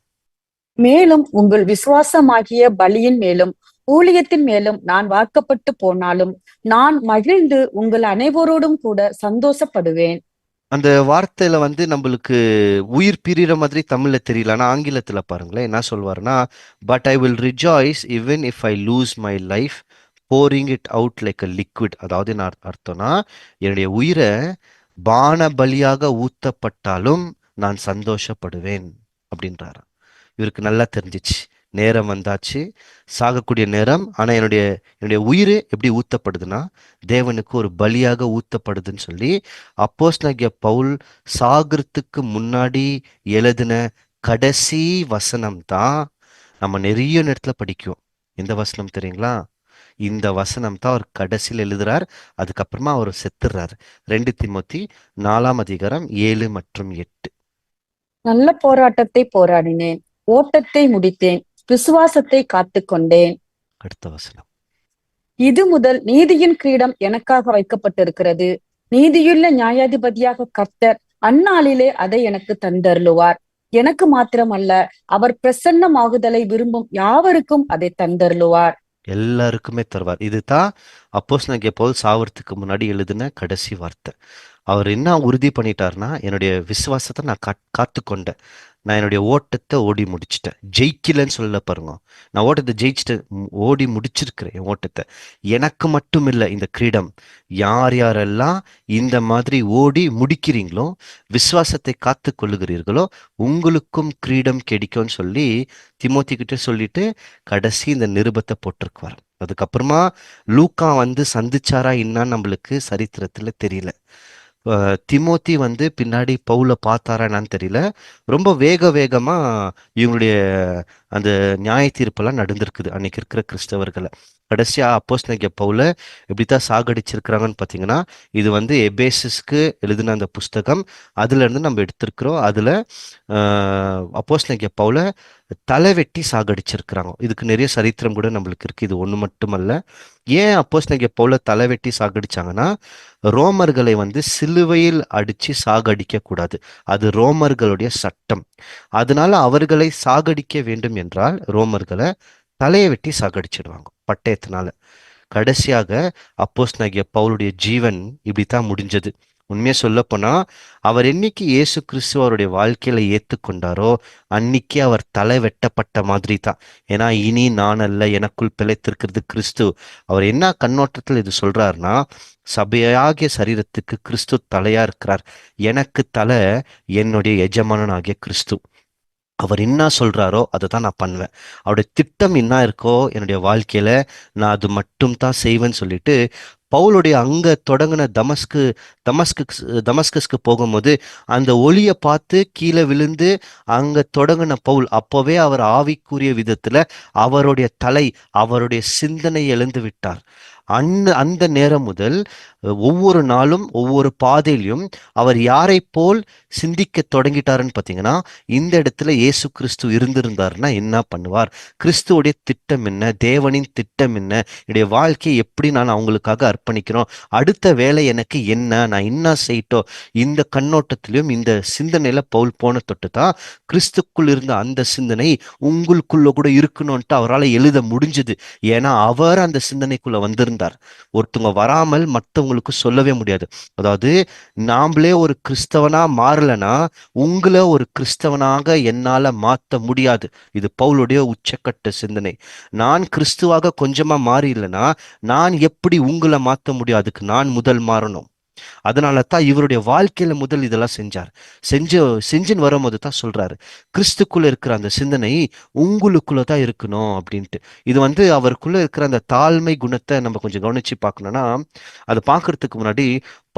மேலும் உங்கள் விசுவாசமாகிய பலியின் மேலும் ஊழியத்தின் மேலும் நான் வார்க்கப்பட்டு போனாலும் நான் மகிழ்ந்து உங்கள் அனைவரோடும் கூட சந்தோஷப்படுவேன். அந்த வார்த்தையில வந்து நம்மளுக்கு உயிர் பிரிகிற மாதிரி தமிழ்ல தெரியல. ஆனா ஆங்கிலத்துல பாருங்களேன் என்ன சொல்வாருன்னா, but I will rejoice even if I lose my life pouring it out like a liquid. அதாவது என்ன அர்த்தம்னா, என்னுடைய உயிரை பான பலியாக ஊத்தப்பட்டாலும் நான் சந்தோஷப்படுவேன் அப்படின்றாரு. இவருக்கு நல்லா தெரிஞ்சிச்சு, நேரம் வந்தாச்சு, சாகக்கூடிய நேரம். ஆனா என்னுடைய என்னுடைய உயிர் எப்படி ஊத்தப்படுதுன்னா, தேவனுக்கு ஒரு பலியாக ஊத்தப்படுதுன்னு சொல்லி அப்போஸ்தலனாகிய பவுல் சாகிறதுக்கு முன்னாடி எழுதின கடைசி வசனம் தான் நம்ம நிறைய நேரத்துல படிக்கும். எந்த வசனம் தெரியுங்களா? இந்த வசனம் தான் அவர் கடைசியில் எழுதுறார். அதுக்கப்புறமா அவர் செத்துறார். 2 தீமோத்தி 4 அதிகாரம் 7 மற்றும் 8. நல்ல போராட்டத்தை போராடினேன், ஓட்டத்தை முடித்தேன், விசுவாசத்தை காத்துக்கொண்டேன். அடுத்த வசனம். இது முதல் நீதியின் கிரீடம் எனக்காக வைக்கப்பட்டிருக்கிறது. நீதியுள்ள நியாயாதிபதியாக கர்த்தர் அந்நாளிலே அதை எனக்கு தந்தருளுவார். எனக்கு மாத்திரமல்ல, அவர் பிரசன்னமாகுதலை விரும்பும் யாவருக்கும் அதை தந்தருளுவார். எல்லாருக்குமே தருவார். இதுதான் அப்போஸ்தலனாகிய பவுல் சாவறதுக்கு முன்னாடி எழுதின கடைசி வார்த்தை. அவர் என்ன உறுதி பண்ணிட்டாருன்னா, என்னுடைய விசுவாசத்தை நான் காத்து கொண்டேன், நான் என்னுடைய ஓட்டத்தை ஓடி முடிச்சிட்டேன். ஜெயிக்கலன்னு சொல்ல பாருங்க, நான் ஓட்டத்தை ஜெயிச்சுட்டு ஓடி முடிச்சிருக்கிறேன் என் ஓட்டத்தை. எனக்கு மட்டும் இல்லை இந்த கிரீடம், யார் யாரெல்லாம் இந்த மாதிரி ஓடி முடிக்கிறீங்களோ, விசுவாசத்தை காத்து கொள்ளுகிறீர்களோ, உங்களுக்கும் கிரீடம் கிடைக்கும்னு சொல்லி திமோத்தி கிட்ட சொல்லிட்டு கடைசி இந்த நிருபத்தை போட்டிருக்குவார். அதுக்கப்புறமா லூக்கா வந்து சந்திச்சாரா என்னான்னு நம்மளுக்கு சரித்திரத்துல தெரியல. திமோத்தி வந்து பின்னாடி பவுல பார்த்தாரா என்னன்னு தெரியல. ரொம்ப வேகமா இவங்களுடைய அந்த நியாய தீர்ப்பெல்லாம் நடந்திருக்குது அன்னைக்கு இருக்கிற கிறிஸ்தவர்களை. கடைசியா அப்போஸ்தலனாகிய பவுல எப்படித்தான் சாகடிச்சிருக்கிறாங்கன்னு பார்த்தீங்கன்னா, இது வந்து எபேசஸ்க்கு எழுதின அந்த புஸ்தகம், அதுல இருந்து நம்ம எடுத்திருக்கிறோம். அதுல அப்போஸ்தலனாகிய பவுல தலை வெட்டி சாகடிச்சிருக்கிறாங்க. இதுக்கு நிறைய சரித்திரம் கூட நம்மளுக்கு இருக்கு, இது ஒண்ணு மட்டுமல்ல. ஏன் அப்போஸ்தலனாகிய பவுல தலை வெட்டி சாகடிச்சாங்கன்னா, ரோமர்களை வந்து சிலுவையில் அடிச்சு சாகடிக்க கூடாது, அது ரோமர்களுடைய சட்டம். அதனால அவர்களை சாகடிக்க வேண்டும் என்றால் ரோமர்களை தலையை வெட்டி சாகடிச்சிடுவாங்க பட்டயத்தினால. கடைசியாக அப்போஸ்தலனாகிய பவுலுடைய ஜீவன் இப்படித்தான் முடிஞ்சது. உண்மையா சொல்ல போனா, அவர் என்னைக்கு இயேசு கிறிஸ்துவ அவருடைய வாழ்க்கையில ஏத்துக்கொண்டாரோ அன்னைக்கு அவர் தலை வெட்டப்பட்ட மாதிரி தான். ஏன்னா இனி நான் அல்ல, எனக்குள் பிழைத்திருக்கிறது கிறிஸ்து. அவர் என்ன கண்ணோட்டத்தில் இது சொல்றாருன்னா, சபையாகிய சரீரத்துக்கு கிறிஸ்து தலையா இருக்கிறார். எனக்கு தலை என்னுடைய எஜமானன் ஆகிய கிறிஸ்து. அவர் என்ன சொல்றாரோ அதை தான் நான் பண்ணுவேன். அவருடைய திட்டம் என்ன இருக்கோ என்னுடைய வாழ்க்கையில நான் அது மட்டும் தான் செய்வேன்னு சொல்லிட்டு பவுலுடைய அங்க தொடங்கின தமஸ்கஸ்க்கு போகும்போது அந்த ஒளியை பார்த்து கீழே விழுந்து அங்க தொடங்கின பவுல் அப்பவே அவர் ஆவிக்குரிய விதத்துல அவருடைய தலை, அவருடைய சிந்தனை எழுந்து விட்டார். அந்த நேரம் முதல் ஒவ்வொரு நாளும் ஒவ்வொரு பாதையிலும் அவர் யாரை போல் சிந்திக்க தொடங்கிட்டாருன்னு பார்த்தீங்கன்னா, இந்த இடத்துல இயேசு கிறிஸ்து இருந்திருந்தாருன்னா என்ன பண்ணுவார், கிறிஸ்துவோடைய திட்டம் என்ன, தேவனின் திட்டம் என்ன, என்னுடைய வாழ்க்கையை எப்படி நான் அவங்களுக்காக அர்ப்பணிக்கிறோம், அடுத்த வேலை எனக்கு என்ன, நான் என்ன செய்யட்டோம், இந்த கண்ணோட்டத்திலும் இந்த சிந்தனையில பவுல் போன தொட்டு தான் கிறிஸ்துக்குள் இருந்த அந்த சிந்தனை உங்களுக்குள்ள கூட இருக்கணும்ட்டு அவரால் எழுத முடிஞ்சது. ஏன்னா அவர் அந்த சிந்தனைக்குள்ள வந்திருந்தார். ஒருத்தவங்க வராமல் மற்றவங்களுக்கு சொல்லவே முடியாது. அதாவது நாமளே ஒரு கிறிஸ்தவனா மாறலனா உங்களை ஒரு கிறிஸ்தவனாக என்னால மாற்ற முடியாது. இது பவுலுடைய உச்சக்கட்ட சிந்தனை. நான் கிறிஸ்துவாக கொஞ்சமா மாறி இல்லைன்னா நான் எப்படி உங்களை மாற்ற முடியும்? அதுக்கு நான் முதல் மாறணும். அதனால தான் இவருடைய வாழ்க்கையில முதல் இதெல்லாம் செஞ்சுன்னு வரும்போது தான் சொல்றாரு, கிறிஸ்துக்குள்ள இருக்கிற அந்த சிந்தனை உங்களுக்குள்ள தான் இருக்கணும் அப்படின்ட்டு. இது வந்து அவருக்குள்ள இருக்கிற அந்த தாழ்மை குணத்தை நம்ம கொஞ்சம் கவனிச்சு பார்க்கணும்னா, அதை பார்க்கறதுக்கு முன்னாடி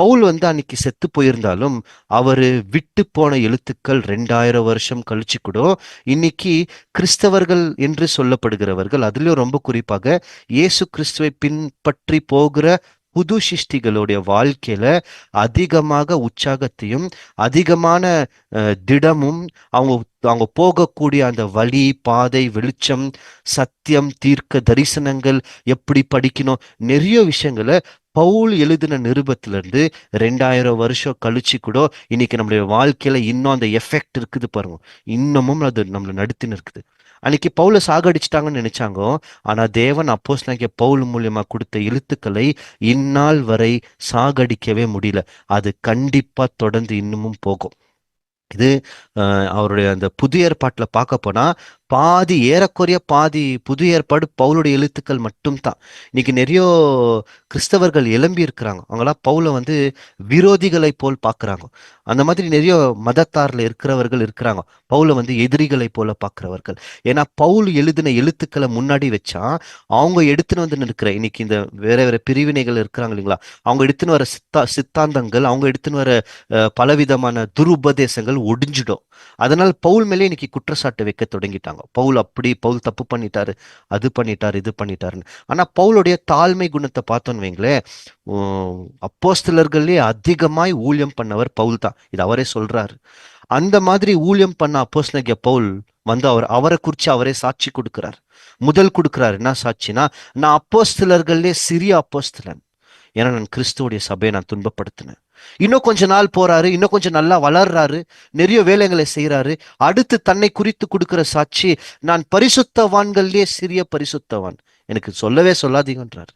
பவுல் வந்து அன்னைக்கு செத்து போயிருந்தாலும் அவரு விட்டு போன எழுத்துக்கள் 2000 வருஷம் கழிச்சு கூட இன்னைக்கு கிறிஸ்தவர்கள் என்று சொல்லப்படுகிறவர்கள், அதுலயும் ரொம்ப குறிப்பாக இயேசு கிறிஸ்துவை பின்பற்றி போகிற புது சிருஷ்டிகளுடைய வாழ்க்கையில அதிகமாக உற்சாகத்தையும் அதிகமான திடமும் அவங்க அவங்க போகக்கூடிய அந்த வழி, பாதை, வெளிச்சம், சத்தியம், தீர்க்க தரிசனங்கள், எப்படி படிக்கணும், நிறைய விஷயங்களை பவுல் எழுதின நிருபத்திலிருந்து 2000 வருஷம் கழிச்சு கூட இன்னைக்கு நம்மளுடைய வாழ்க்கையில இன்னும் அந்த எஃபெக்ட் இருக்குது பாருங்க. இன்னமும் அது நம்மளை நடுத்தின்னு இருக்குது. அன்னைக்கு பவுலை சாகடிச்சிட்டாங்கன்னு நினைச்சாங்க. ஆனா தேவன் அப்போஸ்தலனாகிய பவுல் மூலியமா கொடுத்த எழுத்துக்களை இந்நாள் வரை சாகடிக்கவே முடியல. அது கண்டிப்பா தொடர்ந்து இன்னமும் போகும். இது அவருடைய அந்த புதிய ஏற்பாட்டுல பார்க்க போனா பாதி, ஏறக்குறைய பாதி புதிய ஏற்பாடு பவுலுடைய எழுத்துக்கள் மட்டும்தான். இன்னைக்கு நிறைய கிறிஸ்தவர்கள் எழும்பி இருக்கிறாங்க. அவங்களாம் பவுலை விரோதிகளை போல் பார்க்கறாங்க. அந்த மாதிரி நிறைய மதத்தார்ல இருக்கிறவர்கள் இருக்கிறாங்க, பவுலை எதிரிகளை போல பார்க்கிறவர்கள். ஏன்னா பவுல் எழுதின எழுத்துக்களை முன்னாடி வச்சா அவங்க எடுத்துன்னு இருக்கிற இன்னைக்கு இந்த வேற வேற பிரிவினைகள் இருக்கிறாங்க இல்லைங்களா, அவங்க எடுத்துன்னு வர சித்தாந்தங்கள், அவங்க எடுத்துன்னு வர பலவிதமான துருபதேசங்கள் ஒடிஞ்சிடும். அதனால் பவுல் மேலே இன்னைக்கு குற்றச்சாட்டு வைக்க தொடங்கிட்டாங்க. பவுல் தப்பு பண்ணிட்டாரு, அது பண்ணிட்டாரு, இது பண்ணிட்டாருன்னு. ஆனா பவுலுடைய தாழ்மை குணத்தை பார்த்தோன்னு வைங்களேன், அப்போஸ்தலர்களே அதிகமாய் ஊழியம் பண்ணவர் பவுல் தான். இது அவரே சொல்றாரு. அந்த மாதிரி ஊழியம் பண்ண அப்போஸ்தலனாகிய பவுல் அவரை குறிச்சு அவரே சாட்சி கொடுக்கிறார். முதல் கொடுக்கிறார். என்ன சாட்சினா, நான் அப்போஸ்தலர்களே சிறிய அப்போஸ்தலன், ஏன்னா நான் கிறிஸ்துவோடைய சபையை நான் துன்பப்படுத்தினேன். இன்னும் கொஞ்ச நாள் போறாரு, இன்னும் கொஞ்சம் நல்லா வளர்றாரு, நிறைய வேலைகளை செய்யறாரு. அடுத்து தன்னை குறித்து கொடுக்கிற சாட்சி, நான் பரிசுத்தவான்களே சிறிய பரிசுத்தவான், எனக்கு சொல்லவே சொல்லாதீங்கன்றாரு.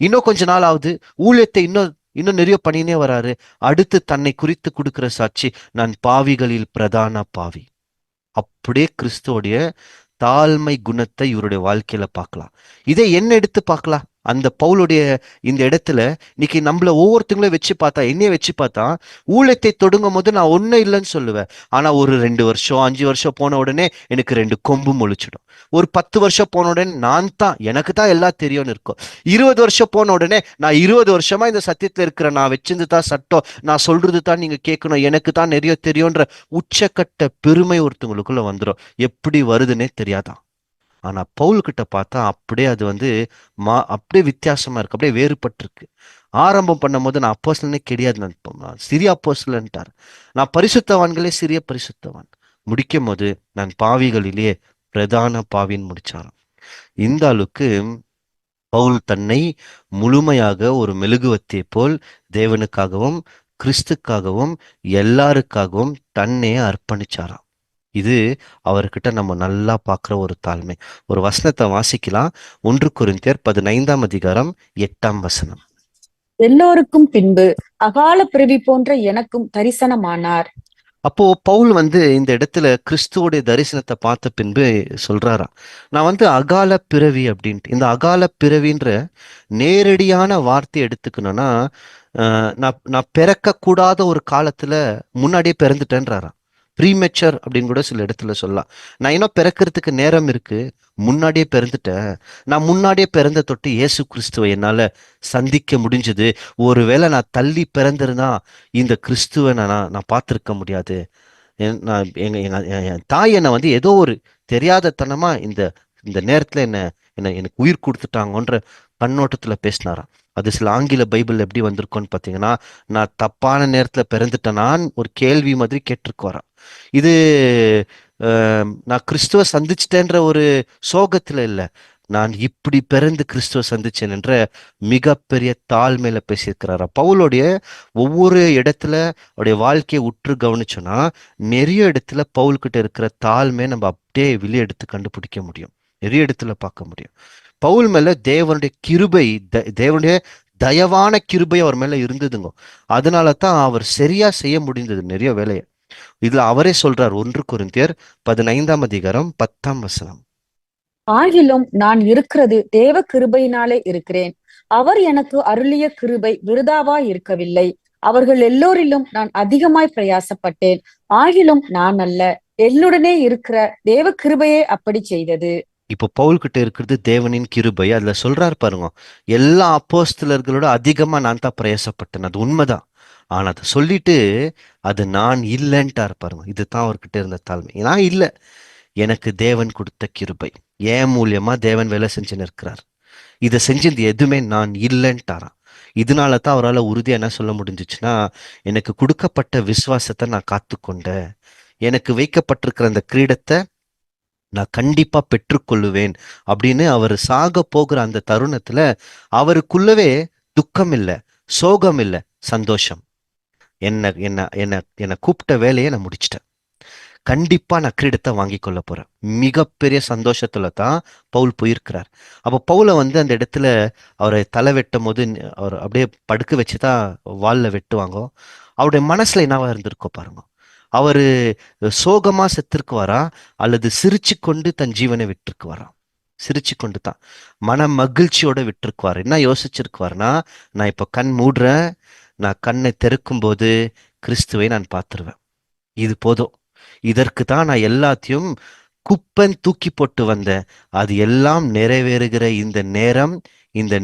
இன்னும் கொஞ்ச நாள் ஆகுது, ஊழியத்தை இன்னும் இன்னும் நிறைய பண்ணினே வராரு. அடுத்து தன்னை குறித்து கொடுக்கிற சாட்சி, நான் பாவிகளில் பிரதான பாவி. அப்படியே கிறிஸ்துவோடைய தாழ்மை குணத்தை இவருடைய வாழ்க்கையில பார்க்கலாம். இதை என்ன எடுத்து பார்க்கலாம், அந்த பவுலுடைய இந்த இடத்துல இன்னைக்கு நம்மள ஒவ்வொருத்தங்களும் வச்சு பார்த்தா, என்னைய வச்சு பார்த்தா, ஊழியத்தை தொடங்கும் போது நான் ஒன்னும் இல்லைன்னு சொல்லுவேன். ஆனா ஒரு 2 வருஷம் 5 வருஷம் போன உடனே எனக்கு 2 கொம்பு முளைச்சிடும். ஒரு 10 வருஷம் போன உடனே எனக்கு தான் எல்லாம் தெரியும்னு இருக்கும். 20 வருஷம் போன உடனே நான் 20 வருஷமா இந்த சத்தியத்துல இருக்கிற, நான் வச்சிருந்து தான் சட்டம், நான் சொல்றது தான் நீங்க கேட்கணும், எனக்கு தான் நிறைய தெரியும்ன்ற உச்சக்கட்ட பெருமை ஒருத்தவங்களுக்குள்ள வந்துடும். எப்படி வருதுன்னே தெரியாதான். ஆனா பவுல் கிட்ட பார்த்தா அப்படியே அது அப்படியே வித்தியாசமா இருக்கு, அப்படியே வேறுபட்டிருக்கு. ஆரம்பம் பண்ணும் போது நான் அப்போஸ்தலனே கிடையாது, நான் சிறிய அப்போஸ்தலன்ட்டார். நான் பரிசுத்தவான்களே சிறிய பரிசுத்தவான். முடிக்கும் போது நான் பாவிகளிலேயே பிரதான பாவின்னு முடிச்சாராம். இந்த அளவுக்கு பவுல் தன்னை முழுமையாக ஒரு மெழுகுவத்தியை போல் தேவனுக்காகவும் கிறிஸ்துக்காகவும் எல்லாருக்காகவும் தன்னை அர்ப்பணிச்சாராம். இது அவர்கிட்ட நம்ம நல்லா பார்க்குற ஒரு தாழ்மை. ஒரு வசனத்தை வாசிக்கலாம். 1 கொரிந்தியர் 15 அதிகாரம் 8 எல்லோருக்கும் பின்பு அகால பிறவி போன்ற எனக்கும் தரிசனமானார். அப்போ பவுல் இந்த இடத்துல கிறிஸ்துவோடைய தரிசனத்தை பார்த்த பின்பு சொல்றாராம், நான் அகால பிறவி அப்படின்ட்டு. இந்த அகால பிறவின்ற நேரடியான வார்த்தை எடுத்துக்கணும்னா, நான் பிறக்க கூடாத ஒரு காலத்துல முன்னாடியே பிறந்துட்டேன்றாராம். ப்ரீமெச்சர் அப்படின்னு கூட சில இடத்துல சொல்லலாம். நான் இன்னும் பிறக்கிறதுக்கு நேரம் இருக்கு, முன்னாடியே பிறந்துட்டேன். நான் முன்னாடியே பிறந்த தொட்டு இயேசு கிறிஸ்துவை என்னால சந்திக்க முடிஞ்சது. ஒருவேளை நான் தள்ளி பிறந்திருந்தா இந்த கிறிஸ்துவை நான் பார்த்திருக்க முடியாது. நான் என் தாய் என்னை ஏதோ ஒரு தெரியாதத்தனமா இந்த இந்த நேரத்துல எனக்கு உயிர் கொடுத்துட்டாங்கன்ற கண்ணோட்டத்துல பேசினாராம். அது சில ஆங்கில பைபிள் எப்படி வந்திருக்கோன்னு பார்த்தீங்கன்னா, நான் தப்பான நேரத்துல பிறந்துட்டேனான்னு ஒரு கேள்வி மாதிரி கேட்டிருக்கோராம். இது நான் கிறிஸ்துவ சந்திச்சிட்டேன்ற ஒரு சோகத்துல இல்லை, நான் இப்படி பிறந்து கிறிஸ்துவ சந்திச்சேன் என்ற மிகப்பெரிய தாழ்மையில பேசியிருக்கிறாரா. பவுலுடைய ஒவ்வொரு இடத்துல அவருடைய வாழ்க்கையை உற்று கவனிச்சோன்னா, நிறைய இடத்துல பவுல்கிட்ட இருக்கிற தாழ்மையை நம்ம அப்படியே வெளியெடுத்து கண்டுபிடிக்க முடியும், நிறைய இடத்துல பார்க்க முடியும். பவுல் மேல தேவனுடைய கிருபை, தேவனுடைய தயவான கிருபை அவர் மேல இருந்ததுங்க. அதனால தான் அவர் சரியா செய்ய முடிந்தது நிறைய வேலையை. இதுல அவரே சொல்றார். 1 கொரிந்தியர் 15 அதிகாரம் 10 ஆகிலும் நான் இருக்கிறது தேவ கிருபையினாலே இருக்கிறேன். அவர் எனக்கு அருளிய கிருபை விருதாவா இருக்கவில்லை. அவர்கள் எல்லோரிலும் நான் அதிகமாய் பிரயாசப்பட்டேன். ஆகிலும் நான் அல்ல, என்னுடனே இருக்கிற தேவ கிருபையே அப்படி செய்தது. இப்போ பவுல் கிட்ட இருக்கிறது தேவனின் கிருபை. அதுல சொல்றாரு பாருங்க, எல்லா அப்போஸ்தலர்களோட அதிகமா நான் தான் பிரயாசப்பட்டேன். அது உண்மைதான். ஆனா அதை சொல்லிட்டு அது நான் இல்லைன்ட்டார் பாருங்க. இதுதான் அவர்கிட்ட இருந்த தாழ்மை. நான் இல்லை, எனக்கு தேவன் கொடுத்த கிருபை, ஏன் மூலியமா தேவன் வேலை செஞ்சுன்னு இருக்கிறார். இதை செஞ்சது எதுவுமே நான் இல்லைன்ட்டாராம். இதனால தான் அவரால் உறுதியா என்ன சொல்ல முடிஞ்சிச்சுன்னா, எனக்கு கொடுக்கப்பட்ட விசுவாசத்தை நான் காத்துக்கொண்டேன், எனக்கு வைக்கப்பட்டிருக்கிற அந்த கிரீடத்தை நான் கண்டிப்பா பெற்றுக்கொள்ளுவேன் அப்படின்னு அவர் சாக போகிற அந்த தருணத்துல அவருக்குள்ளவே துக்கம் இல்லை, சோகம் இல்லை, சந்தோஷம். என்ன என்ன என்ன என்னை கூப்பிட்ட வேலையை நான் முடிச்சிட்டேன், கண்டிப்பா நான் கிரீடத்தை வாங்கி கொள்ள போறேன். மிகப்பெரிய சந்தோஷத்துல தான் பவுல் போயிருக்கிறார். அப்போ பவுலை வந்து அந்த இடத்துல அவரை தலை வெட்டும் போது அவர் அப்படியே படுக்க வச்சுதான் வால்ல வெட்டுவாங்க. அவருடைய மனசுல என்னவா இருந்திருக்கோ பாருங்க. அவரு சோகமா செத்திருக்குவாரா அல்லது சிரிச்சு கொண்டு தன் ஜீவனை விட்டிருக்குவாரா? சிரிச்சு கொண்டு தான், மன மகிழ்ச்சியோட விட்டிருக்குவார். என்ன யோசிச்சிருக்குவார்னா, நான் இப்ப கண் மூடுறேன், நான் கண்ணை திறக்கும் போது கிறிஸ்துவை நான் பார்த்துருவேன், இது போதும், இதற்கு தான் நான் எல்லாத்தையும் குப்பன் தூக்கி போட்டு வந்தேன், அது எல்லாம் நிறைவேறுகிற இந்த நேரம், இந்த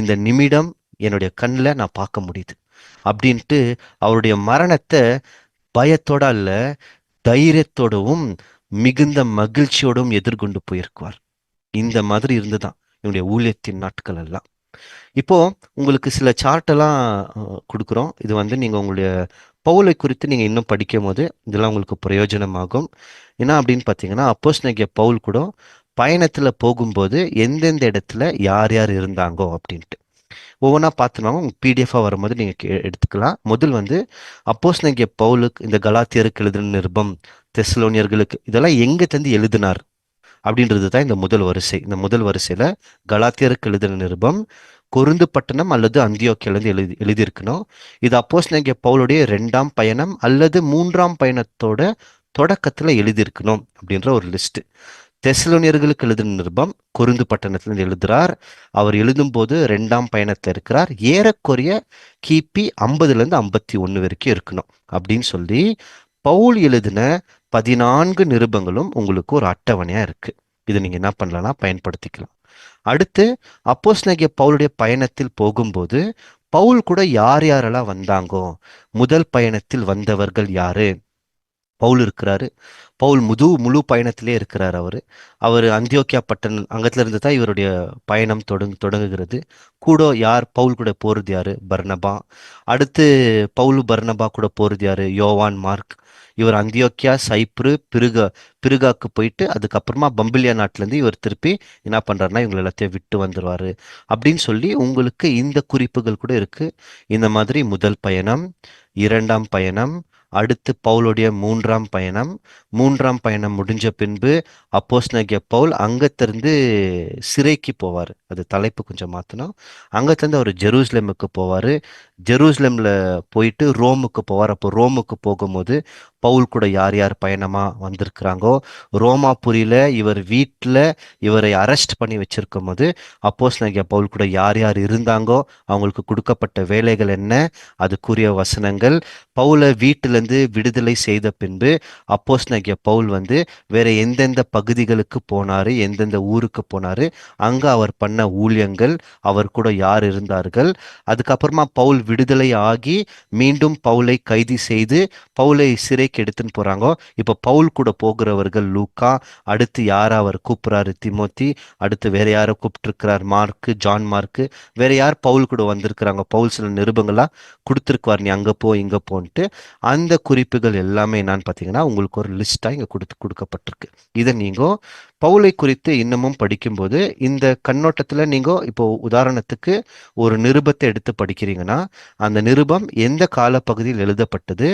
இந்த நிமிடம் என்னுடைய கண்ணில் நான் பார்க்க முடியுது அப்படின்ட்டு அவருடைய மரணத்தை பயத்தோட அல்ல, தைரியத்தோடவும் மிகுந்த மகிழ்ச்சியோடும் எதிர்கொண்டு போயிருக்குவார். இந்த மாதிரி இருந்துதான் என்னுடைய ஊழியத்தின் நாட்கள் எல்லாம். இப்போ உங்களுக்கு சில சார்ட் எல்லாம் கொடுக்குறோம். இது வந்து நீங்க உங்களுடைய பவுலை குறித்து நீங்க இன்னும் படிக்கும் போது இதெல்லாம் உங்களுக்கு பிரயோஜனமாகும். என்ன அப்படின்னு பார்த்தீங்கன்னா, அப்போஸ்தலனாகிய பவுல் கூட பயணத்துல போகும்போது எந்தெந்த இடத்துல யார் யார் இருந்தாங்கோ அப்படின்ட்டு ஒவ்வொன்றா பார்த்துனாங்க. உங்க பிடிஎஃபாக வரும்போது நீங்க எடுத்துக்கலாம். முதல் வந்து அப்போஸ்தலனாகிய பவுலுக்கு இந்த கலாத்தியருக்கு எழுதின நிருபம், தெசலோனியர்களுக்கு, இதெல்லாம் எங்க தந்து எழுதினார் அப்படின்றது தான் இந்த முதல் வரிசை. இந்த முதல் வரிசையில கலாத்தியருக்கு எழுதின நிருபம் கொருந்து பட்டணம் அல்லது அந்தியோக்கியிலிருந்து எழுதியிருக்கணும். இது அப்போஸ்தலனாகிய பவுலுடைய 2ஆம் பயணம் அல்லது 3ஆம் பயணத்தோட தொடக்கத்துல எழுதியிருக்கணும் அப்படின்ற ஒரு லிஸ்ட். தெசலோனியர்களுக்கு எழுதின நிருபம் கொருந்து பட்டணத்திலிருந்து எழுதுறார். அவர் எழுதும்போது 2ஆம் பயணத்துல இருக்கிறார். ஏறக்குறைய கிபி 50லேருந்து 51 வரைக்கும் இருக்கணும் அப்படின்னு சொல்லி பவுல் எழுதின 14 நிருபங்களும் உங்களுக்கு ஒரு அட்டவணையா இருக்கு. இதை நீங்க என்ன பண்ணலாம்னா பயன்படுத்திக்கலாம். அடுத்து அப்போஸ்தலனாகிய பவுலுடைய பயணத்தில் போகும்போது பவுல் கூட யார் யாரெல்லாம் வந்தாங்கோ, முதல் பயணத்தில் வந்தவர்கள் யாரு? பவுல் இருக்கிறாரு. பவுல் முழு பயணத்திலே இருக்கிறார். அவர் அந்தியோக்கியா பட்டணம் அங்கத்துல இருந்து தான் இவருடைய பயணம் தொடங்குகிறது. கூட யார் பவுல் கூட போறது யாரு? பர்னபா. அடுத்து பவுல் பர்னபா கூட போறது யாரு? யோவான் மார்க். இவர் அந்தியோக்கியா, சைப்ரு, பிருகாக்கு போயிட்டு அதுக்கப்புறமா பம்பிலியா நாட்டுல இருந்து இவர் திருப்பி என்ன பண்றாருன்னா இவங்க எல்லாத்தையும் விட்டு வந்துருவாரு அப்படின்னு சொல்லி உங்களுக்கு இந்த குறிப்புகள் கூட இருக்கு. இந்த மாதிரி முதல் பயணம், 2ஆம் பயணம், அடுத்து பவுலுடைய 3ஆம் பயணம், 3ஆம் பயணம் முடிஞ்ச பின்பு அப்போஸ்தலனாகிய பவுல் அங்கத்திலிருந்து சிறைக்கு போவார். அது தலைப்பு கொஞ்சம் மாற்றணும். அங்கத்திலிருந்து அவர் ஜெருசலேமுக்கு போவார். ஜெருசலேமில் போயிட்டு ரோமுக்கு போவார். அப்போ ரோமுக்கு போகும்போது பவுல் கூட யார் யார் பயணமா வந்திருக்கிறாங்கோ, ரோமாபுரியில இவர் வீட்டில் இவரை அரெஸ்ட் பண்ணி வச்சிருக்கும் போது அப்போஸ்தலனாகிய பவுல் கூட யார் யார் இருந்தாங்கோ, அவங்களுக்கு கொடுக்கப்பட்ட வேலைகள் என்ன, அதுக்குரிய வசனங்கள், பவுலை வீட்டிலிருந்து விடுதலை செய்த பின்பு அப்போஸ்தலனாகிய பவுல் வந்து வேற எந்தெந்த பகுதிகளுக்கு போனாரு, எந்தெந்த ஊருக்கு போனாரு, அங்க அவர் பண்ண ஊழியங்கள், அவர் கூட யார் இருந்தார்கள், அதுக்கப்புறமா பவுல் விடுதலை ஆகி மீண்டும் பவுலை கைது செய்து பவுலை சிறைக்கு எடுத்துன்னு போறாங்க. இப்ப பவுல் கூட போகிறவர்கள் லூக்கா, அடுத்து யார அவர் கூப்பிடுறாரு? திமோத்தி, அடுத்து வேற யாரை கூப்பிட்டு இருக்கிறார்? மார்க்கு, ஜான் மார்க்கு, வேற யார் பவுல் கூட வந்திருக்கிறாங்க? பவுல் சில நிருபங்களா கொடுத்துருக்குவார், நீ அங்க போ இங்க போன்ட்டு. அந்த குறிப்புகள் எல்லாமே என்னன்னு பார்த்தீங்கன்னா உங்களுக்கு ஒரு லிஸ்டா இங்க கொடுக்கப்பட்டிருக்கு. இதை நீங்க பவுலை குறித்து இன்னமும் படிக்கும்போது இந்த கண்ணோட்டத்துல நீங்க இப்போ உதாரணத்துக்கு ஒரு நிருபத்தை எடுத்து படிக்கிறீங்கன்னா அந்த நிருபம் எந்த காலப்பகுதியில் எழுதப்பட்டது,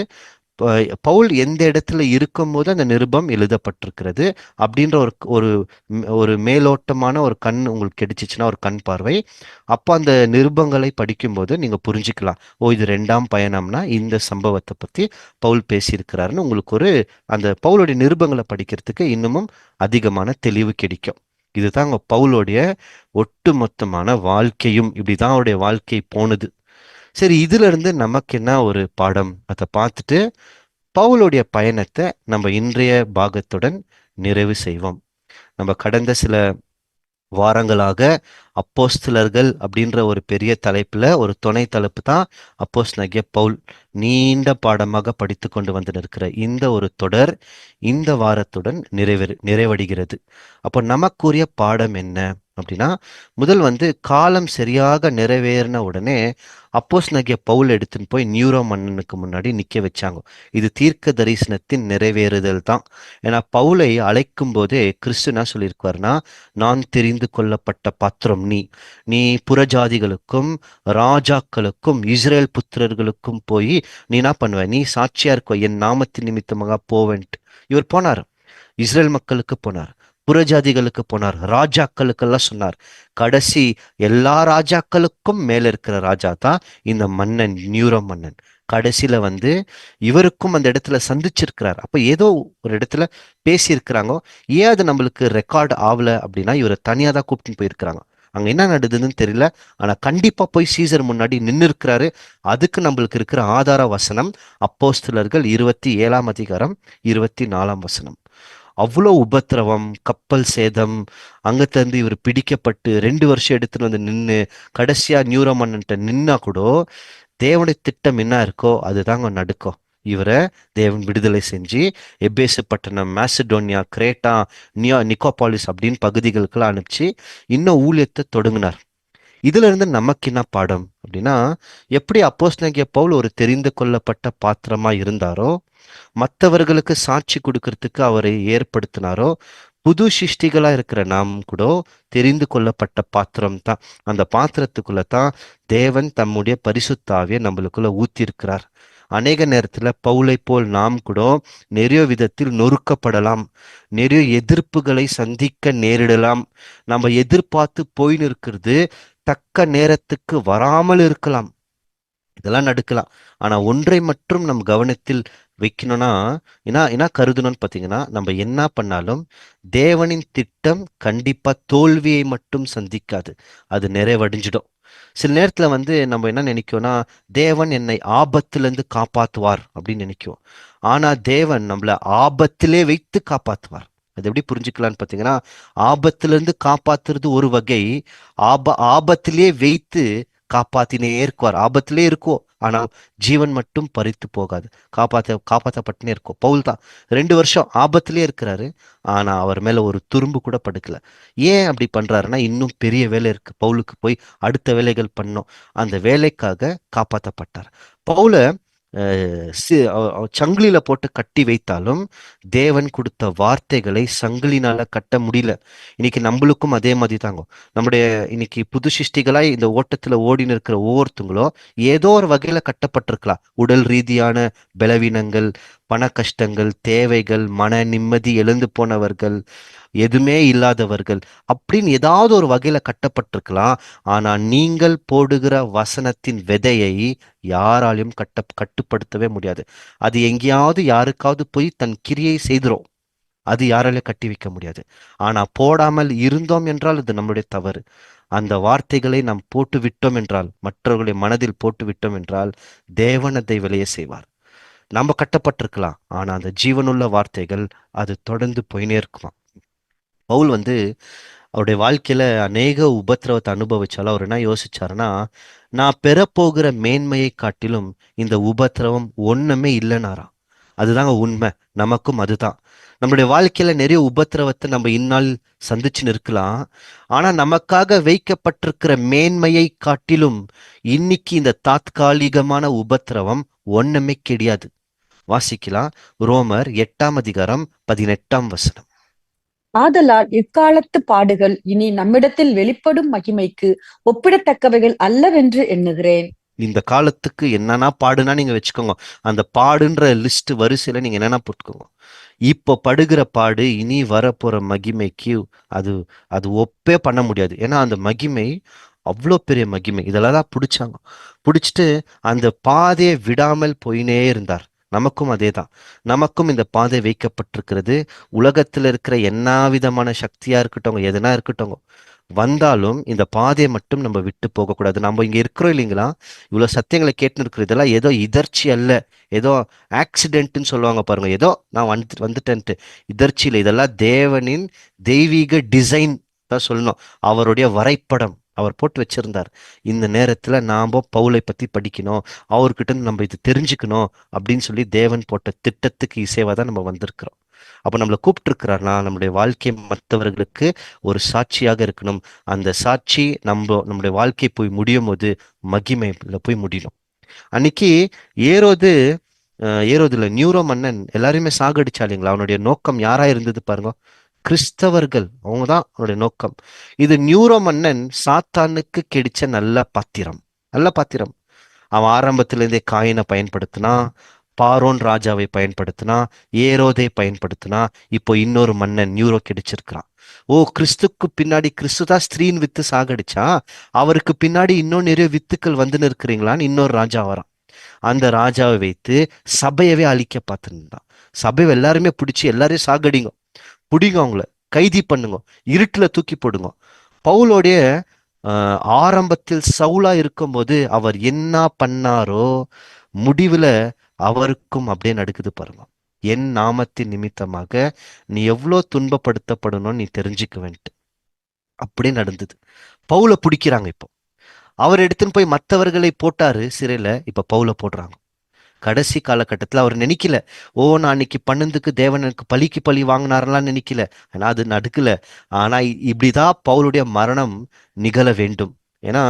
பவுல் எந்த இடத்துல இருக்கும்போது அந்த நிருபம் எழுதப்பட்டிருக்கிறது அப்படின்ற ஒரு ஒரு ஒரு மேலோட்டமான ஒரு கண் உங்களுக்கு கிடைச்சிச்சுன்னா, ஒரு கண் பார்வை, அப்போ அந்த நிருபங்களை படிக்கும்போது நீங்க புரிஞ்சுக்கலாம், ஓ இது 2ஆம் பயணம்னா இந்த சம்பவத்தை பத்தி பவுல் பேசியிருக்கிறாருன்னு உங்களுக்கு ஒரு அந்த பவுலுடைய நிருபங்களை படிக்கிறதுக்கு இன்னமும் அதிகமான தெளிவு கிடைக்கும். இதுதான் பவுலுடைய ஒட்டுமொத்தமான வாழ்க்கையும் இப்படிதான் அவருடைய வாழ்க்கை போனது. சரி, இதுல இருந்து நமக்கு என்ன ஒரு பாடம், அதை பார்த்துட்டு பவுலுடைய பயணத்தை நம்ம இன்றைய பாகத்துடன் நிறைவு செய்வோம். நம்ம கடந்த சில வாரங்களாக அப்போஸ்தலர்கள் அப்படின்ற ஒரு பெரிய தலைப்புல ஒரு துணை தலைப்பு தான் அப்போஸ்தலனாகிய பவுல் நீண்ட பாடமாக படித்து கொண்டு வந்து இருக்கிற இந்த ஒரு தொடர் இந்த வாரத்துடன் நிறைவடைகிறது. அப்போ நமக்குரிய பாடம் என்ன? அப்படின்னா முதல் காலம் சரியாக நிறைவேறின உடனே அப்போஸ்தலனாகிய பவுல் எடுத்துன்னு போய் நியூரோ மன்னனுக்கு முன்னாடி நிக்க வச்சாங்க. இது தீர்க்க தரிசனத்தின் நிறைவேறுதல் தான். ஏன்னா பவுலை அழைக்கும் போதே கிறிஸ்து என்ன சொல்லியிருக்காருன்னா, நான் தெரிந்து கொள்ளப்பட்ட பாத்திரம் நீ, நீ புறஜாதிகளுக்கும் ராஜாக்களுக்கும் இஸ்ரேல் புத்திரர்களுக்கும் போய் நீ என்ன பண்ணுவ, நீ சாட்சியா இருக்க, என் நாமத்தின் நிமித்தமாக போவேன்ட்டு. இவர் போனார், இஸ்ரேல் மக்களுக்கு போனார், புறஜாதிகளுக்கு போனார், ராஜாக்களுக்கெல்லாம் சொன்னார். கடைசி எல்லா ராஜாக்களுக்கும் மேல இருக்கிற ராஜா தான் இந்த மன்னன், நியூரோ மன்னன். கடைசியில இவருக்கும் அந்த இடத்துல சந்திச்சிருக்கிறார். அப்ப ஏதோ ஒரு இடத்துல பேசியிருக்கிறாங்க. ஏன் அது நம்மளுக்கு ரெக்கார்ட் ஆகல அப்படின்னா, இவரை தனியா தான் கூப்பிட்டு போயிருக்கிறாங்க. அங்க என்ன நடந்ததுன்னு தெரியல. ஆனா கண்டிப்பா போய் சீசர் முன்னாடி நின்று இருக்கிறாரு. அதுக்கு நம்மளுக்கு இருக்கிற ஆதார வசனம் அப்போஸ்தலர்கள் 27 24. அவ்வளோ உபத்திரவம், கப்பல் சேதம், அங்கத்திலிருந்து இவர் பிடிக்கப்பட்டு 2 வருஷம் எடுத்துட்டு நின்று கடைசியா நியூரோ மன்னன்ட்ட நின்னா கூட தேவனுடைய திட்டம் என்ன இருக்கோ அதுதாங்க நடக்கும். இவரை தேவன் விடுதலை செஞ்சு எபேசு பட்டணம், மாசிடோனியா, கிரேட்டா, நிக்கோபாலிஸ் அப்படின்னு பகுதிகளுக்கெல்லாம் அனுப்பிச்சு இன்னும் ஊழியத்தை தொடங்கினார். இதுல இருந்து நமக்கு என்ன பாடம் அப்படின்னா, எப்படி அப்போஸ்தலனாகிய பவுல் ஒரு தெரிந்து கொள்ளப்பட்ட பாத்திரமா இருந்தாரோ, மற்றவர்களுக்கு சாட்சி கொடுக்கறதுக்கு அவரை ஏற்படுத்தினாரோ, புது சிருஷ்டிகளா இருக்கிற நாம் கூட தெரிந்து கொள்ளப்பட்ட பாத்திரம் தான். அந்த பாத்திரத்துக்குள்ள தான் தேவன் தம்முடைய பரிசுத்தாவியை நம்மளுக்குள்ள ஊத்திருக்கிறார். அநேக நேரத்துல பவுலை போல் நாம் கூட நிறைய விதத்தில் நொறுக்கப்படலாம், நிறைய எதிர்ப்புகளை சந்திக்க நேரிடலாம். நம்ம எதிர்பார்த்து போயின்னு இருக்கிறது தக்க நேரத்துக்கு வராமல் இருக்கலாம், இதெல்லாம் நடக்கலாம். ஆனா ஒன்றை மட்டும் நம் கவனத்தில் வைக்கணும்னா, என்ன கருதணும்னு பார்த்தீங்கன்னா, நம்ம என்ன பண்ணாலும் தேவனின் திட்டம் கண்டிப்பா தோல்வியை மட்டும் சந்திக்காது, அது நிறைவடைஞ்சிடும். சில நேரத்துல நம்ம என்ன நினைக்கிறோம்னா, தேவன் என்னை ஆபத்திலிருந்து காப்பாத்துவார் அப்படின்னு நினைக்கிறோம். ஆனா தேவன் நம்மள ஆபத்திலே வைத்து காப்பாத்துவார். அது எப்படி புரிஞ்சுக்கலான்னு பார்த்தீங்கன்னா, ஆபத்திலிருந்து காப்பாத்துறது ஒரு வகை, ஆபத்திலே வைத்து காப்பாத்தினே இருக்குவார். ஆபத்திலே இருக்கோ ஆனால் ஜீவன் மட்டும் பறித்து போகாது, காப்பாற்றப்பட்டுனே இருக்கும். பவுல் தான் 2 வருஷம் ஆபத்திலே இருக்கிறாரு, ஆனா அவர் மேல ஒரு துரும்பு கூட படுக்கல. ஏன் அப்படி பண்றாருன்னா, இன்னும் பெரிய வேலை இருக்கு பவுலுக்கு, போய் அடுத்த வேலைகள் பண்ணோம். அந்த வேலைக்காக காப்பாற்றப்பட்டார். பவுல சங்கிலியில போட்டு கட்டி வைத்தாலும் தேவன் கொடுத்த வார்த்தைகளை சங்கிலினால கட்ட முடியல. இன்னைக்கு நம்மளுக்கும் அதே மாதிரி தாங்க. நம்முடைய இன்னைக்கு புது சிருஷ்டிகளாய் இந்த ஓட்டத்துல ஓடின்னு இருக்கிற ஒவ்வொருத்தங்களும் ஏதோ ஒரு வகையில கட்டப்பட்டிருக்கலாம். உடல் ரீதியான பலவீனங்கள், பண கஷ்டங்கள், தேவைகள், மன நிம்மதி இழந்து போனவர்கள், எதுவுமே இல்லாதவர்கள் அப்படின்னு ஏதாவது ஒரு வகையில கட்டப்பட்டிருக்கலாம். ஆனா நீங்கள் போடுகிற வசனத்தின் விதையை யாராலையும் கட்டுப்படுத்தவே முடியாது. அது எங்கேயாவது யாருக்காவது போய் தன் கிரியை செய்துரும், அது யாராலையும் கட்டி வைக்க முடியாது. ஆனா போடாமல் இருந்தோம் என்றால் அது நம்மளுடைய தவறு. அந்த வார்த்தைகளை நாம் போட்டு விட்டோம் என்றால், மற்றவர்களுடைய மனதில் போட்டு விட்டோம் என்றால், தேவன் அதை விளைய செய்வார். நம்ம கட்டப்பட்டிருக்கலாம், ஆனா அந்த ஜீவனுள்ள வார்த்தைகள் அது தொடர்ந்து போயினே இருக்குமா. பவுல் அவருடைய வாழ்க்கையில அநேக உபத்திரவத்தை அனுபவிச்சாலும் அவர் என்ன யோசிச்சாருன்னா, நான் பெறப்போகிற மேன்மையை காட்டிலும் இந்த உபத்திரவம் ஒண்ணுமே இல்லைனாராம். அதுதாங்க உண்மை. நமக்கும் அதுதான். நம்மளுடைய வாழ்க்கையில நிறைய உபத்திரவத்தை நம்ம இந்நாள் சந்திச்சு நிற்கலாம். ஆனா நமக்காக வைக்கப்பட்டிருக்கிற மேன்மையை காட்டிலும் இன்னைக்கு இந்த தாத்காலிகமான உபத்திரவம் ஒண்ணுமே கிடையாது. வாசிக்கலாம், ரோமர் 8 அதிகாரம் 18. ஆதலால் இக்காலத்து பாடுகள் இனி நம்மிடத்தில் வெளிப்படும் மகிமைக்கு ஒப்பிடத்தக்கவைகள் அல்லவென்று எண்ணுகிறேன். இந்த காலத்துக்கு என்னன்னா பாடுனா நீங்க வச்சுக்கோங்க, அந்த பாடுன்ற லிஸ்ட் வரிசையில நீங்க என்னன்னா போட்டுக்கோங்க. இப்போ படுகிற பாடு இனி வரப்போற மகிமைக்கு அது அது ஒப்பே பண்ண முடியாது. ஏன்னா அந்த மகிமை அவ்வளோ பெரிய மகிமை. இதெல்லாம் தான் பிடிச்சாங்க. பிடிச்சிட்டு அந்த பாதையை விடாமல் போயினே இருந்தார். நமக்கும் அதே தான். நமக்கும் இந்த பாதை வைக்கப்பட்டிருக்கிறது. உலகத்துல இருக்கிற என்ன விதமான சக்தியா இருக்கட்டும், எதனா இருக்கட்டும், வந்தாலும் இந்த பாதையை மட்டும் நம்ம விட்டு போகக்கூடாது. நம்ம இங்க இருக்கிறோம் இல்லைங்களா, இவ்வளவு சத்தியங்களை கேட்டுன்னு இருக்கிறது இதெல்லாம் ஏதோ இதர்ச்சி அல்ல, ஏதோ ஆக்சிடென்ட்னு சொல்லுவாங்க பாருங்க, ஏதோ நான் வந்துட்டேன்ட்டு. இதர்ச்சியில் இதெல்லாம் தேவனின் தெய்வீக டிசைன் தான் சொல்லணும். அவருடைய வரைபடம் அவர் போட்டு வச்சிருந்தார். இந்த நேரத்துல நாம பவுலை பத்தி படிக்கணும், அவர்கிட்ட நம்ம இது தெரிஞ்சுக்கணும் அப்படின்னு சொல்லி தேவன் போட்ட திட்டத்துக்கு இசைவா தான் நம்ம வந்திருக்கிறோம். அப்ப நம்மளை கூப்பிட்டு இருக்கிறார்னா நம்முடைய வாழ்க்கை மற்றவர்களுக்கு ஒரு சாட்சியாக இருக்கணும். அந்த சாட்சி நம்முடைய வாழ்க்கை போய் முடியும் போது மகிமையில போய் முடியும். அன்னைக்கு ஏரோது ஏரோதுல நியூரோ மன்னன் எல்லாரையுமே சாகடிச்சாலிங்களா? அவனுடைய நோக்கம் யாரா இருந்தது பாருங்க, கிறிஸ்தவர்கள். அவங்கதான் அவனுடைய நோக்கம். இது நியூரோ மன்னன் சாத்தானுக்கு கிடைச்ச நல்ல பாத்திரம், நல்ல பாத்திரம். அவன் ஆரம்பத்திலிருந்தே காயினை பயன்படுத்தினா, பாரோன் ராஜாவை பயன்படுத்தினா, ஏரோதை பயன்படுத்தினா, இப்போ இன்னொரு மன்னன் நியூரோ கிடைச்சிருக்கிறான். ஓ, கிறிஸ்துக்கு பின்னாடி கிறிஸ்து தான் ஸ்திரீன் வித்து சாகடிச்சா, அவருக்கு பின்னாடி இன்னும் நிறைய வித்துக்கள் வந்துன்னு இருக்கிறீங்களான்னு இன்னொரு ராஜா வரான். அந்த ராஜாவை வைத்து சபையவே அழிக்க பார்த்துருந்தான். சபையை எல்லாருமே பிடிச்சி எல்லாரையும் சாகடிங்க, பிடிங்க, அவங்கள கைதி பண்ணுங்க, இருட்டுல தூக்கி போடுங்க. பவுலோடைய ஆரம்பத்தில் சவுலா இருக்கும்போது அவர் என்ன பண்ணாரோ முடிவுல அவருக்கும் அப்படியே நடக்குது பாருங்க. என் நாமத்தின் நிமித்தமாக நீ எவ்வளோ துன்பப்படுத்தப்படணும்னு நீ தெரிஞ்சுக்க வேண்டிட்டு அப்படியே நடந்தது. பவுலை பிடிக்கிறாங்க. இப்போ அவர் எடுத்துன்னு போய் மற்றவர்களை போட்டாரு சிறையில, இப்ப பவுலை போடுறாங்க. கடைசி காலகட்டத்தில் அவர் நினைக்கல, ஓ நான் அன்னைக்கு பண்ணதுக்கு தேவன் எனக்கு பழிக்கு பழி வாங்கினாரெல்லாம் நினைக்கல. ஆனா அது நடக்கல. ஆனா இப்படிதான் பவுலுடைய மரணம் நிகழ வேண்டும். ஏன்னா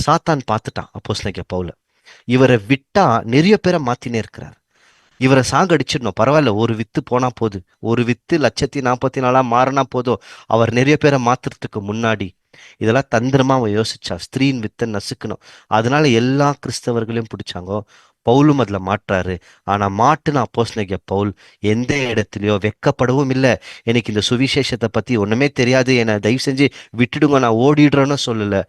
சாத்தான் பார்த்துட்டான் அப்போஸ்தலனாகிய பவுல. இவரை விட்டா நிறைய பேரை மாத்தினே இருக்கிறார். இவரை சாகடிச்சிடணும், பரவாயில்ல, ஒரு வித்து போனா போது, ஒரு வித்து 1,44,000 மாறினா போதும், அவர் நிறைய பேரை மாத்துறதுக்கு முன்னாடி. இதெல்லாம் தந்திரமா அவன் யோசிச்சா, ஸ்திரீன் வித்தை நசுக்கணும். அதனால எல்லா கிறிஸ்தவர்களையும் பிடிச்சாங்கோ. பவுலும் அதுல மாற்றாரு. ஆனா மாட்டுன அப்போஸ்தலனாகிய பவுல் எந்த இடத்துலயோ வெக்கப்படவும் இல்லை. எனக்கு இந்த சுவிசேஷத்தை பத்தி ஒண்ணுமே தெரியாது, என்னை தயவு செஞ்சு விட்டுடுங்க, நான் ஓடிடுறேன்னு சொல்லல.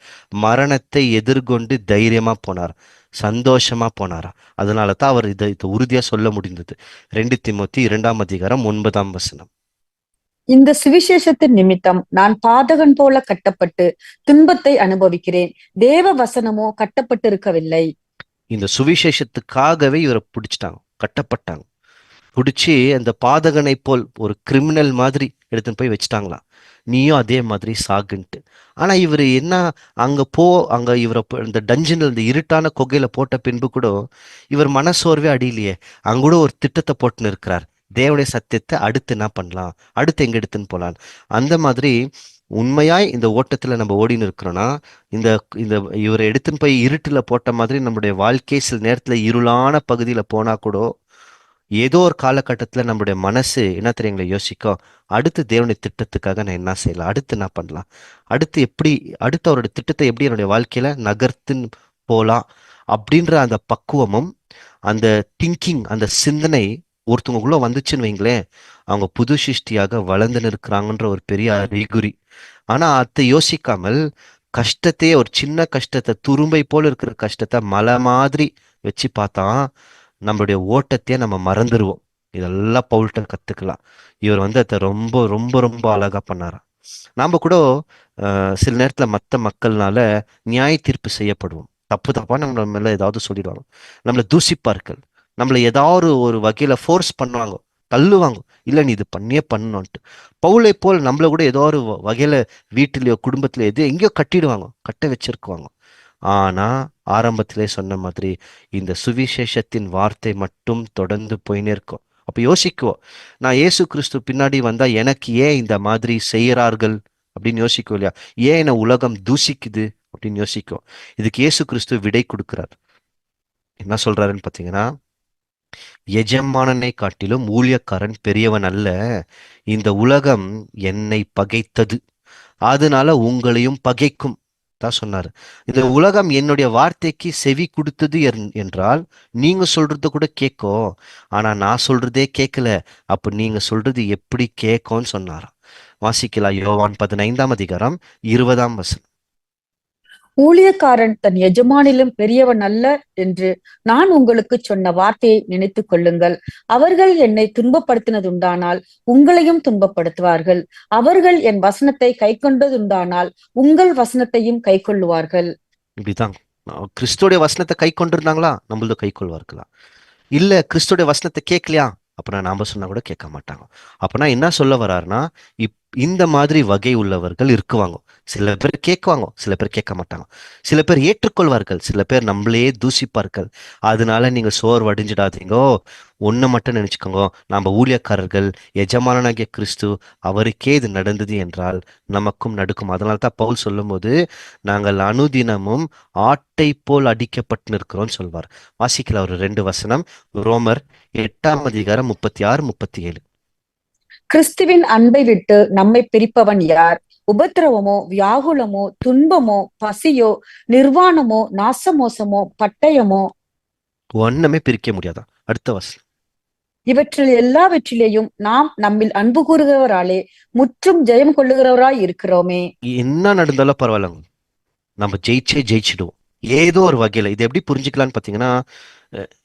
மரணத்தை எதிர்கொண்டு தைரியமா போனார், சந்தோஷமா போனாரா. அதனால தான் அவர் இதை உறுதியா சொல்ல முடிந்தது. 2 தீமோத்தேயு 2:9. இந்த சுவிசேஷத்தின் நிமித்தம் நான் பாதகன் போல கட்டப்பட்டு துன்பத்தை அனுபவிக்கிறேன். தேவ வசனமோ கட்டப்பட்டு இருக்கவில்லை. இந்த சுவிசேஷத்துக்காகவே இவரை பிடிச்சிட்டாங்க, கட்டப்பட்டாங்க. பிடிச்சி அந்த பாதகனை போல் ஒரு கிரிமினல் மாதிரி எடுத்துன்னு போய் வச்சுட்டாங்களாம். நீயும் அதே மாதிரி சாகுன்ட்டு. ஆனா இவர் என்ன, அங்க இவரை இந்த டஞ்சன்ல, இந்த இருட்டான கொகையில போட்ட பின்பு கூட இவர் மனசோர்வே அடியிலையே. அங்க கூட ஒரு திட்டத்தை போட்டுன்னு இருக்கிறார். தேவனுடைய சத்தியத்தை அடுத்து என்ன பண்ணலாம், அடுத்து எங்க எடுத்துன்னு போலாம். அந்த மாதிரி உண்மையாய் இந்த ஓட்டத்துல நம்ம ஓடின்னு இருக்கிறோம்னா, இந்த இந்த இவரை எடுத்துன்னு போய் இருட்டுல போட்ட மாதிரி நம்மளுடைய வாழ்க்கை சில நேரத்துல இருளான பகுதியில போனா கூட ஏதோ ஒரு காலகட்டத்துல நம்மளுடைய மனசு என்ன தெரியுங்களா யோசிக்கும், அடுத்து தேவனுடைய திட்டத்துக்காக நான் என்ன செய்யலாம், அடுத்து என்ன பண்ணலாம், அடுத்து எப்படி, அடுத்து அவருடைய திட்டத்தை எப்படி என்னுடைய வாழ்க்கையில நகர்த்துன்னு போலாம் அப்படின்ற அந்த பக்குவமும் அந்த திங்கிங், அந்த சிந்தனை ஒருத்தவங்களுக்குள்ள வந்துச்சுன்னு வைங்களேன், அவங்க புது சிருஷ்டியாக வளர்ந்துன்னு இருக்கிறாங்கன்ற ஒரு பெரிய அறிகுறி. ஆனா அதை யோசிக்காமல் கஷ்டத்தையே, ஒரு சின்ன கஷ்டத்தை, துரும்பை போல இருக்கிற கஷ்டத்தை மலை மாதிரி வச்சு பார்த்தா நம்மளுடைய ஓட்டத்தையே நம்ம மறந்துடுவோம். இதெல்லாம் பவுல்கிட்ட கத்துக்கலாம். இவர் அதை ரொம்ப ரொம்ப ரொம்ப அழகா பண்ணாராம். நாம கூட சில நேரத்துல மற்ற மக்கள்னால நியாய தீர்ப்பு செய்யப்படுவோம். தப்பு தப்பா நம்ம மேல ஏதாவது சொல்லிடுவாங்க, நம்மளை தூசிப்பார்கள், நம்மளை ஏதாவது ஒரு வகையில ஃபோர்ஸ் பண்ணுவாங்க, தள்ளுவாங்க, இல்ல நீ இது பண்ணியே பண்ணணும்ட்டு. பவுலை போல் நம்மள கூட ஏதோ ஒரு வகையில வீட்டிலேயோ குடும்பத்திலேயோ எதோ எங்கேயோ கட்டிடுவாங்க, கட்ட வச்சிருக்குவாங்க. ஆனா ஆரம்பத்திலே சொன்ன மாதிரி இந்த சுவிசேஷத்தின் வார்த்தை மட்டும் தொடர்ந்து போயினே இருக்கும். அப்ப யோசிக்குவோம், நான் இயேசு கிறிஸ்து பின்னாடி வந்தா எனக்கு ஏன் இந்த மாதிரி செய்யறார்கள் அப்படின்னு யோசிக்கும் இல்லையா? ஏன் என்ன உலகம் தூசிக்குது அப்படின்னு யோசிக்கும். இதுக்கு இயேசு கிறிஸ்து விடை கொடுக்கிறார். என்ன சொல்றாருன்னு பாத்தீங்கன்னா, எஜமானனை காட்டிலும் ஊழியக்காரன் பெரியவன் அல்ல, இந்த உலகம் என்னை பகைத்தது, அதனால உங்களையும் பகைக்கும் தான் சொன்னாரு. இந்த உலகம் என்னுடைய வார்த்தைக்கு செவி கொடுத்தது என்றால் நீங்க சொல்றது கூட கேட்கும். ஆனா நான் சொல்றதே கேட்கல, அப்ப நீங்க சொல்றது எப்படி கேட்கும்னு சொன்னாராம். வாசிக்கலாம், யோவான் 15:20. ஊழியக்காரன் தன் எஜமானிலும் பெரியவன் அல்ல என்று நான் உங்களுக்கு சொன்ன வார்த்தையை நினைத்துக் கொள்ளுங்கள். அவர்கள் என்னை துன்பப்படுத்தினதுண்டானால் உங்களையும் துன்பப்படுத்துவார்கள். அவர்கள் என் வசனத்தை கை கொண்டதுண்டானால் உங்கள் வசனத்தையும் கை கொள்ளுவார்கள். இப்படிதான் கிறிஸ்துடைய வசனத்தை கை கொண்டிருந்தாங்களா, நம்மளது கை கொள்வார்களா? இல்ல கிறிஸ்துடைய வசனத்தை கேட்கலையா, அப்படின்னா நாம சொன்னா கூட கேட்க மாட்டாங்க. அப்பனா என்ன சொல்ல வர்றாருன்னா, இந்த மாதிரி வகை உள்ளவர்கள் இருக்குவாங்க. சில பேர் கேட்குவாங்க, சில பேர் கேட்க மாட்டாங்க. சில பேர் ஏற்றுக்கொள்வார்கள், சில பேர் நம்மளே தூசிப்பார்கள். அதனால நீங்க சோர்வடைஞ்சிடாதீங்கோ. ஒண்ணு மட்டும் நினைச்சுக்கோங்க, நம்ம ஊழியக்காரர்கள், எஜமானனாகிய கிறிஸ்து, அவருக்கே இது நடந்தது என்றால் நமக்கும் நடக்கும். அதனால தான் பவுல் சொல்லும்போது, நாங்கள் அனுதினமும் ஆட்டை போல் அடிக்கப்பட்டு நிற்கிறோம்னு சொல்வார். வாசிக்கல ஒரு 2 வசனம். ரோமர் 8 அதிகாரம் 36 37. கிறிஸ்துவின் அன்பை விட்டு நம்மை பிரிப்பவன் யார்? உபத்திரவமோ, வியாகுலமோ, துன்பமோ, பசியோ, நிர்வாணமோ, நாசமோசமோ, பட்டயமோ? ஒண்ணுமே பிரிக்க முடியாதான். அடுத்த வசனம். இவற்றில் எல்லாவற்றிலேயும் நாம் நம்மில் அன்பு கூறுகிறவராலே முற்றும் ஜெயம் கொள்ளுகிறவராய் இருக்கிறோமே. என்ன நடந்தாலும் பரவாயில்லங்க, நம்ம ஜெயிச்சே ஜெயிச்சிடுவோம் ஏதோ ஒரு வகையில. இது எப்படி புரிஞ்சுக்கலாம்னு பாத்தீங்கன்னா,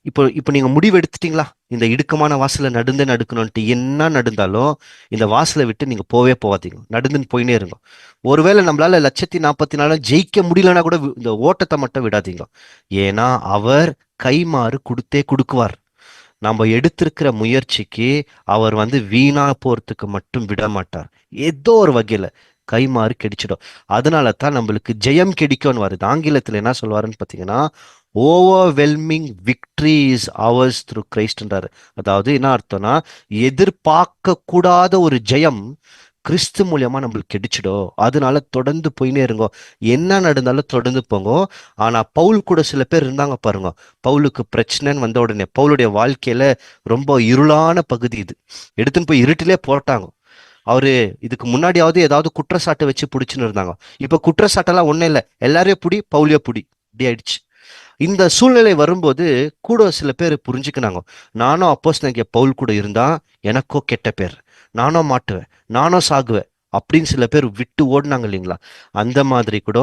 இப்போ இப்போ நீங்க முடிவு எடுத்துட்டீங்களா, இந்த இடுக்கமான வாசல நடந்து நடக்கணும்ட்டு, என்ன நடந்தாலும் இந்த வாசலை விட்டு நீங்க போவே போவாதீங்க, நடந்துன்னு போயினே இருங்க. ஒருவேளை நம்மளால 1,44 ஜெயிக்க முடியலன்னா கூட இந்த ஓட்டத்தை மட்டும் விடாதீங்க. ஏன்னா அவர் கைமாறு கொடுத்தே கொடுக்குவார். நம்ம எடுத்திருக்கிற முயற்சிக்கு அவர் வீணா போறதுக்கு மட்டும் விட மாட்டார். ஏதோ ஒரு வகையில கைமாறு கிடைச்சிடும். அதனால தான் நம்மளுக்கு ஜெயம் கிடைக்கும்னு வருது. ஆங்கிலத்துல என்ன சொல்வாருன்னு பாத்தீங்கன்னா, overwhelming victory is ours through கிரைஸ்ட்ன்றாரு. அதாவது என்ன அர்த்தம்னா, எதிர்பார்க்க கூடாத ஒரு ஜெயம் கிறிஸ்து மூலியமா நம்மளுக்கு கிடைச்சிடும். அதனால தொடர்ந்து போயினே இருங்கோ, என்ன நடந்தாலும் தொடர்ந்து போங்கோ. ஆனா பவுல் கூட சில பேர் இருந்தாங்க பாருங்க. பவுலுக்கு பிரச்சனைன்னு வந்த உடனே பவுலுடைய வாழ்க்கையில ரொம்ப இருளான பகுதி இது, எடுத்துன்னு போய் இருட்டிலே போட்டாங்க. அவரு இதுக்கு முன்னாடியாவது ஏதாவது குற்றச்சாட்டை வச்சு பிடிச்சுன்னு இருந்தாங்க. இப்ப குற்றச்சாட்டெல்லாம் ஒண்ணும் இல்லை, எல்லாரையும் புடி, பவுலியோ புடி, இப்படி ஆயிடுச்சு. இந்த சூழ்நிலை வரும்போது கூட சில பேர் புரிஞ்சுக்கினாங்க, நானும் அப்போஸ்தலனாகிய பவுல் கூட இருந்தா எனக்கோ கெட்ட பேர், நானும் மாட்டுவேன், நானும் சாகுவேன் அப்படின்னு சில பேர் விட்டு ஓடினாங்க இல்லைங்களா. அந்த மாதிரி கூட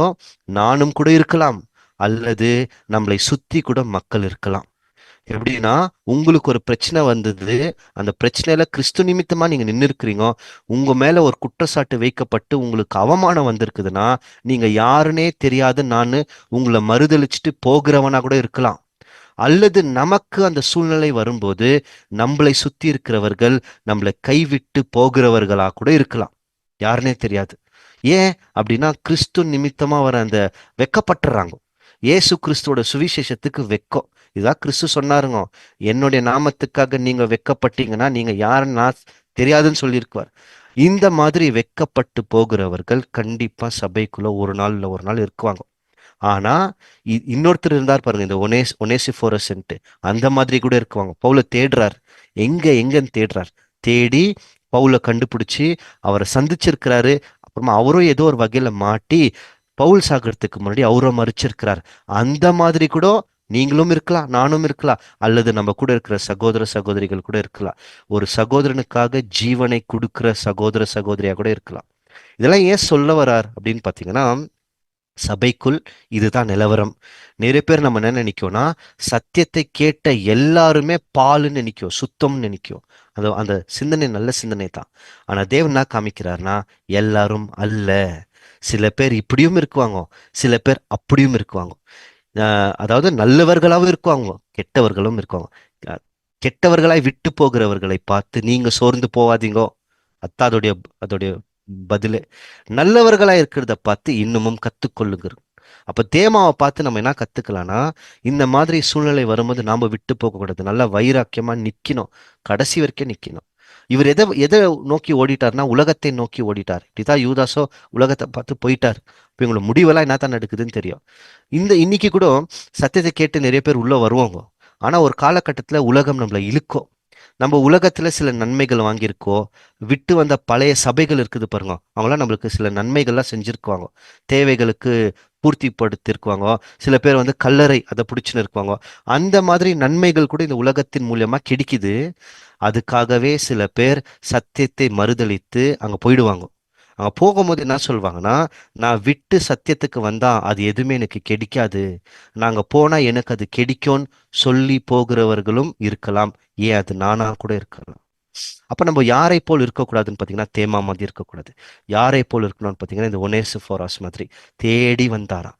நானும் கூட இருக்கலாம், அல்லது நம்மளை சுத்தி கூட மக்கள் இருக்கலாம். எப்படின்னா, உங்களுக்கு ஒரு பிரச்சனை வந்தது, அந்த பிரச்சனையில கிறிஸ்து நிமித்தமா நீங்க நின்று இருக்கிறீங்க, உங்க மேல ஒரு குற்றச்சாட்டு வைக்கப்பட்டு உங்களுக்கு அவமானம் வந்திருக்குதுன்னா, நீங்க யாருன்னே தெரியாது நான் உங்களை மறுதளிச்சுட்டு போகிறவனா கூட இருக்கலாம். அல்லது நமக்கு அந்த சூழ்நிலை வரும்போது நம்மளை சுத்தி இருக்கிறவர்கள் நம்மளை கைவிட்டு போகிறவர்களா கூட இருக்கலாம், யாருன்னே தெரியாது. ஏன் அப்படின்னா, கிறிஸ்து நிமித்தமா வர அந்த வெக்கப்பட்டுறாங்க. இயேசு கிறிஸ்துவோட சுவிசேஷத்துக்கு வெக்கம். இதான் கிறிஸ்து சொன்னாருங்க, என்னுடைய நாமத்துக்காக நீங்க வெக்கப்பட்டீங்கன்னா நீங்க யாருன்னு நான் தெரியாதுன்னு சொல்லியிருக்குவார். இந்த மாதிரி வெக்கப்பட்டு போகிறவர்கள் கண்டிப்பா சபைக்குள்ள ஒரு நாள் இல்ல ஒரு நாள் இருக்குவாங்க. ஆனா இன்னொருத்தர் இருந்தார் பாருங்க, இந்த ஒனேசிஃபோரஸ்ன்ட்டு, அந்த மாதிரி கூட இருக்குவாங்க. பவுல தேடுறார், எங்க எங்கன்னு தேடுறார். தேடி பவுல கண்டுபிடிச்சு அவரை சந்திச்சிருக்கிறாரு. அப்புறமா அவரும் ஏதோ ஒரு வகையில மாட்டி பவுல் சாகிறதுக்கு முன்னாடி அவரை மறிச்சிருக்கிறார். அந்த மாதிரி கூட நீங்களும் இருக்கலாம், நானும் இருக்கலாம், அல்லது நம்ம கூட இருக்கிற சகோதர சகோதரிகள் கூட இருக்கலாம். ஒரு சகோதரனுக்காக ஜீவனை கொடுக்கிற சகோதர சகோதரியா கூட இருக்கலாம். இதெல்லாம் ஏன் சொல்ல வரார் அப்படின்னு பாத்தீங்கன்னா, சபைக்குள் இதுதான் நிலவரம். நிறைய பேர் நம்ம என்ன நினைக்கோம்னா, சத்தியத்தை கேட்ட எல்லாருமே பாலுன்னு நினைக்கும், சுத்தம்னு நினைக்கும். அந்த சிந்தனை நல்ல சிந்தனை தான். ஆனா தேவன் என்ன காமிக்கிறார்னா, எல்லாரும் அல்ல. சில பேர் இப்படியும் இருக்குவாங்க, சில பேர் அப்படியும் இருக்குவாங்க. அதாவது நல்லவர்களாகவும் இருக்குவாங்க, கெட்டவர்களும் இருக்குவாங்க. அஹ் கெட்டவர்களாய் விட்டு போகிறவர்களை பார்த்து நீங்க சோர்ந்து போவாதீங்கோ. அதான் அதோடைய பதிலே. நல்லவர்களா இருக்கிறத பார்த்து இன்னமும் கத்துக்கொள்ளுங்க. அப்ப தேமாவை பார்த்து நம்ம என்ன கத்துக்கலாம்னா, இந்த மாதிரி சூழ்நிலை வரும்போது நாம விட்டு போக கூடாது, நல்லா வைராக்கியமா நிக்கணும், கடைசி வரைக்கும் நிக்கணும். இவர் எதை எதை நோக்கி ஓடிட்டார்னா, உலகத்தை நோக்கி ஓடிட்டார். இப்படிதான் யூதாசோ உலகத்தை பார்த்து போயிட்டார். இப்ப இவங்களோட முடிவெல்லாம் என்னத்தான் நடக்குதுன்னு தெரியும். இன்னைக்கு கூட சத்தியத்தை கேட்டு நிறைய பேர் உள்ள வருவாங்க. ஆனா ஒரு காலகட்டத்துல உலகம் நம்மளை இழுக்கும். நம்ம உலகத்துல சில நன்மைகள் வாங்கியிருக்கோம், விட்டு வந்த பழைய சபைகள் இருக்குது பாருங்க, அவங்களாம் நம்மளுக்கு சில நன்மைகள்லாம் செஞ்சிருக்குவாங்க, தேவைகளுக்கு பூர்த்திப்படுத்திருக்குவாங்க. சில பேர் கல்லறை அதை பிடிச்சுன்னு இருக்குவாங்க. அந்த மாதிரி நன்மைகள் கூட இந்த உலகத்தின் மூலியமா கிடைக்குது. அதுக்காகவே சில பேர் சத்தியத்தை மறுதலித்து அங்க போயிடுவாங்க. அங்க போகும்போது என்ன சொல்லுவாங்கன்னா, நான் விட்டு சத்தியத்துக்கு வந்தா அது எதுவுமே எனக்கு கிடைக்காது, நாங்க போனா எனக்கு அது கிடைக்கும்னு சொல்லி போகிறவர்களும் இருக்கலாம். ஏன், அது நானா கூட இருக்கலாம். அப்ப நம்ம யாரை போல் இருக்கக்கூடாதுன்னு பாத்தீங்கன்னா, தேமா மாதிரி இருக்கக்கூடாது. யாரை போல் இருக்கணும்னு பாத்தீங்கன்னா, இந்த ஒனேசிஃபோரஸ் மாதிரி தேடி வந்தாராம்.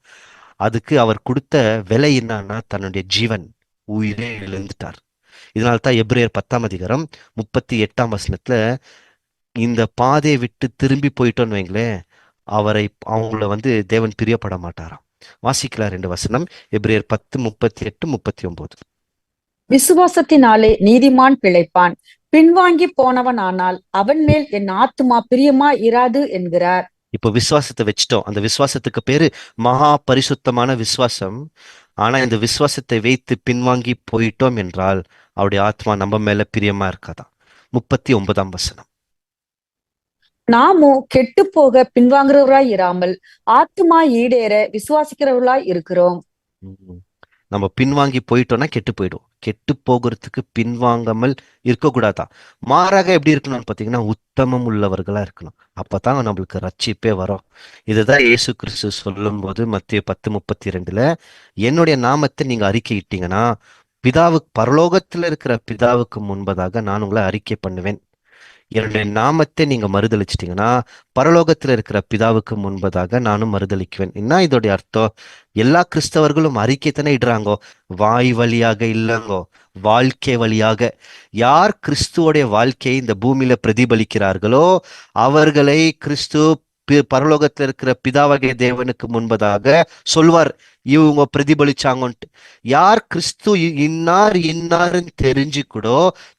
அதுக்கு அவர் கொடுத்த விலை என்னன்னா, தன்னுடைய ஜீவன், உயிரே இழந்துட்டார். இதனால்தான் எபிரேயர் 10 அதிகாரம் 38 இந்த பாதையை விட்டு திரும்பி போயிட்டோன்னு வைங்களேன், அவங்கள தேவன் பிரியப்பட மாட்டாராம். வாசிக்கலாம் 2 வசனம், எபிரேயர் 10:38-39. விசுவாசத்தினாலே நீதிமான் பிழைப்பான், பின்வாங்கி போனவனானால் அவன் மேல் என் ஆத்துமா பிரியமா இராது என்கிறார். இப்போ விசுவாசத்தை வச்சுட்டோம். அந்த விசுவாசத்துக்கு பேரு மகா பரிசுத்தமான விசுவாசம். ஆனா இந்த விசுவாசத்தை வைத்து பின்வாங்கி போயிட்டோம் என்றால் அவருடைய ஆத்மா நம்ம மேல பிரியமா இருக்காதான். 39 வசனம். நாமோ கெட்டு போக பின்வாங்குறவராய் இராமல் ஆத்துமா ஈடேற விசுவாசிக்கிறவர்களாய் இருக்கிறோம். உம். நம்ம பின்வாங்கி போயிட்டோம்னா கெட்டு போயிடும். கெட்டு போகிறதுக்கு பின்வாங்காமல் இருக்கக்கூடாதா. மாறாக எப்படி இருக்கணும்னு பார்த்தீங்கன்னா உத்தமம் உள்ளவர்களா இருக்கணும். அப்பதான் நம்மளுக்கு ரட்சிப்பே வரும். இதுதான் இயேசு கிறிஸ்து சொல்லும் போது மத்தேயு 10:32, என்னுடைய நாமத்தை நீங்க அறிக்கையிட்டீங்கன்னா பரலோகத்துல இருக்கிற பிதாவுக்கு முன்பதாக நான் உங்களை அறிக்கை பண்ணுவேன். என்னுடைய நாமத்தை நீங்க மறுதளிச்சிட்டீங்கன்னா பரலோகத்துல இருக்கிற பிதாவுக்கு முன்பதாக நானும் மறுதளிக்குவேன். என்ன இதோடைய அர்த்தம்? எல்லா கிறிஸ்தவர்களும் அறிக்கை தானே இடுறாங்கோ, வாய் வழியாக இல்லைங்கோ, வாழ்க்கை வழியாக. யார் கிறிஸ்துவோடைய வாழ்க்கையை இந்த பூமியில பிரதிபலிக்கிறார்களோ அவர்களை கிறிஸ்து பரலோகத்துல இருக்கிற பிதாவாகிய தேவனுக்கு முன்பதாக சொல்வார், இவங்க பிரதிபலிச்சாங்கன்ட்டு. யார் கிறிஸ்து இன்னார் இன்னாருன்னு தெரிஞ்சு கூட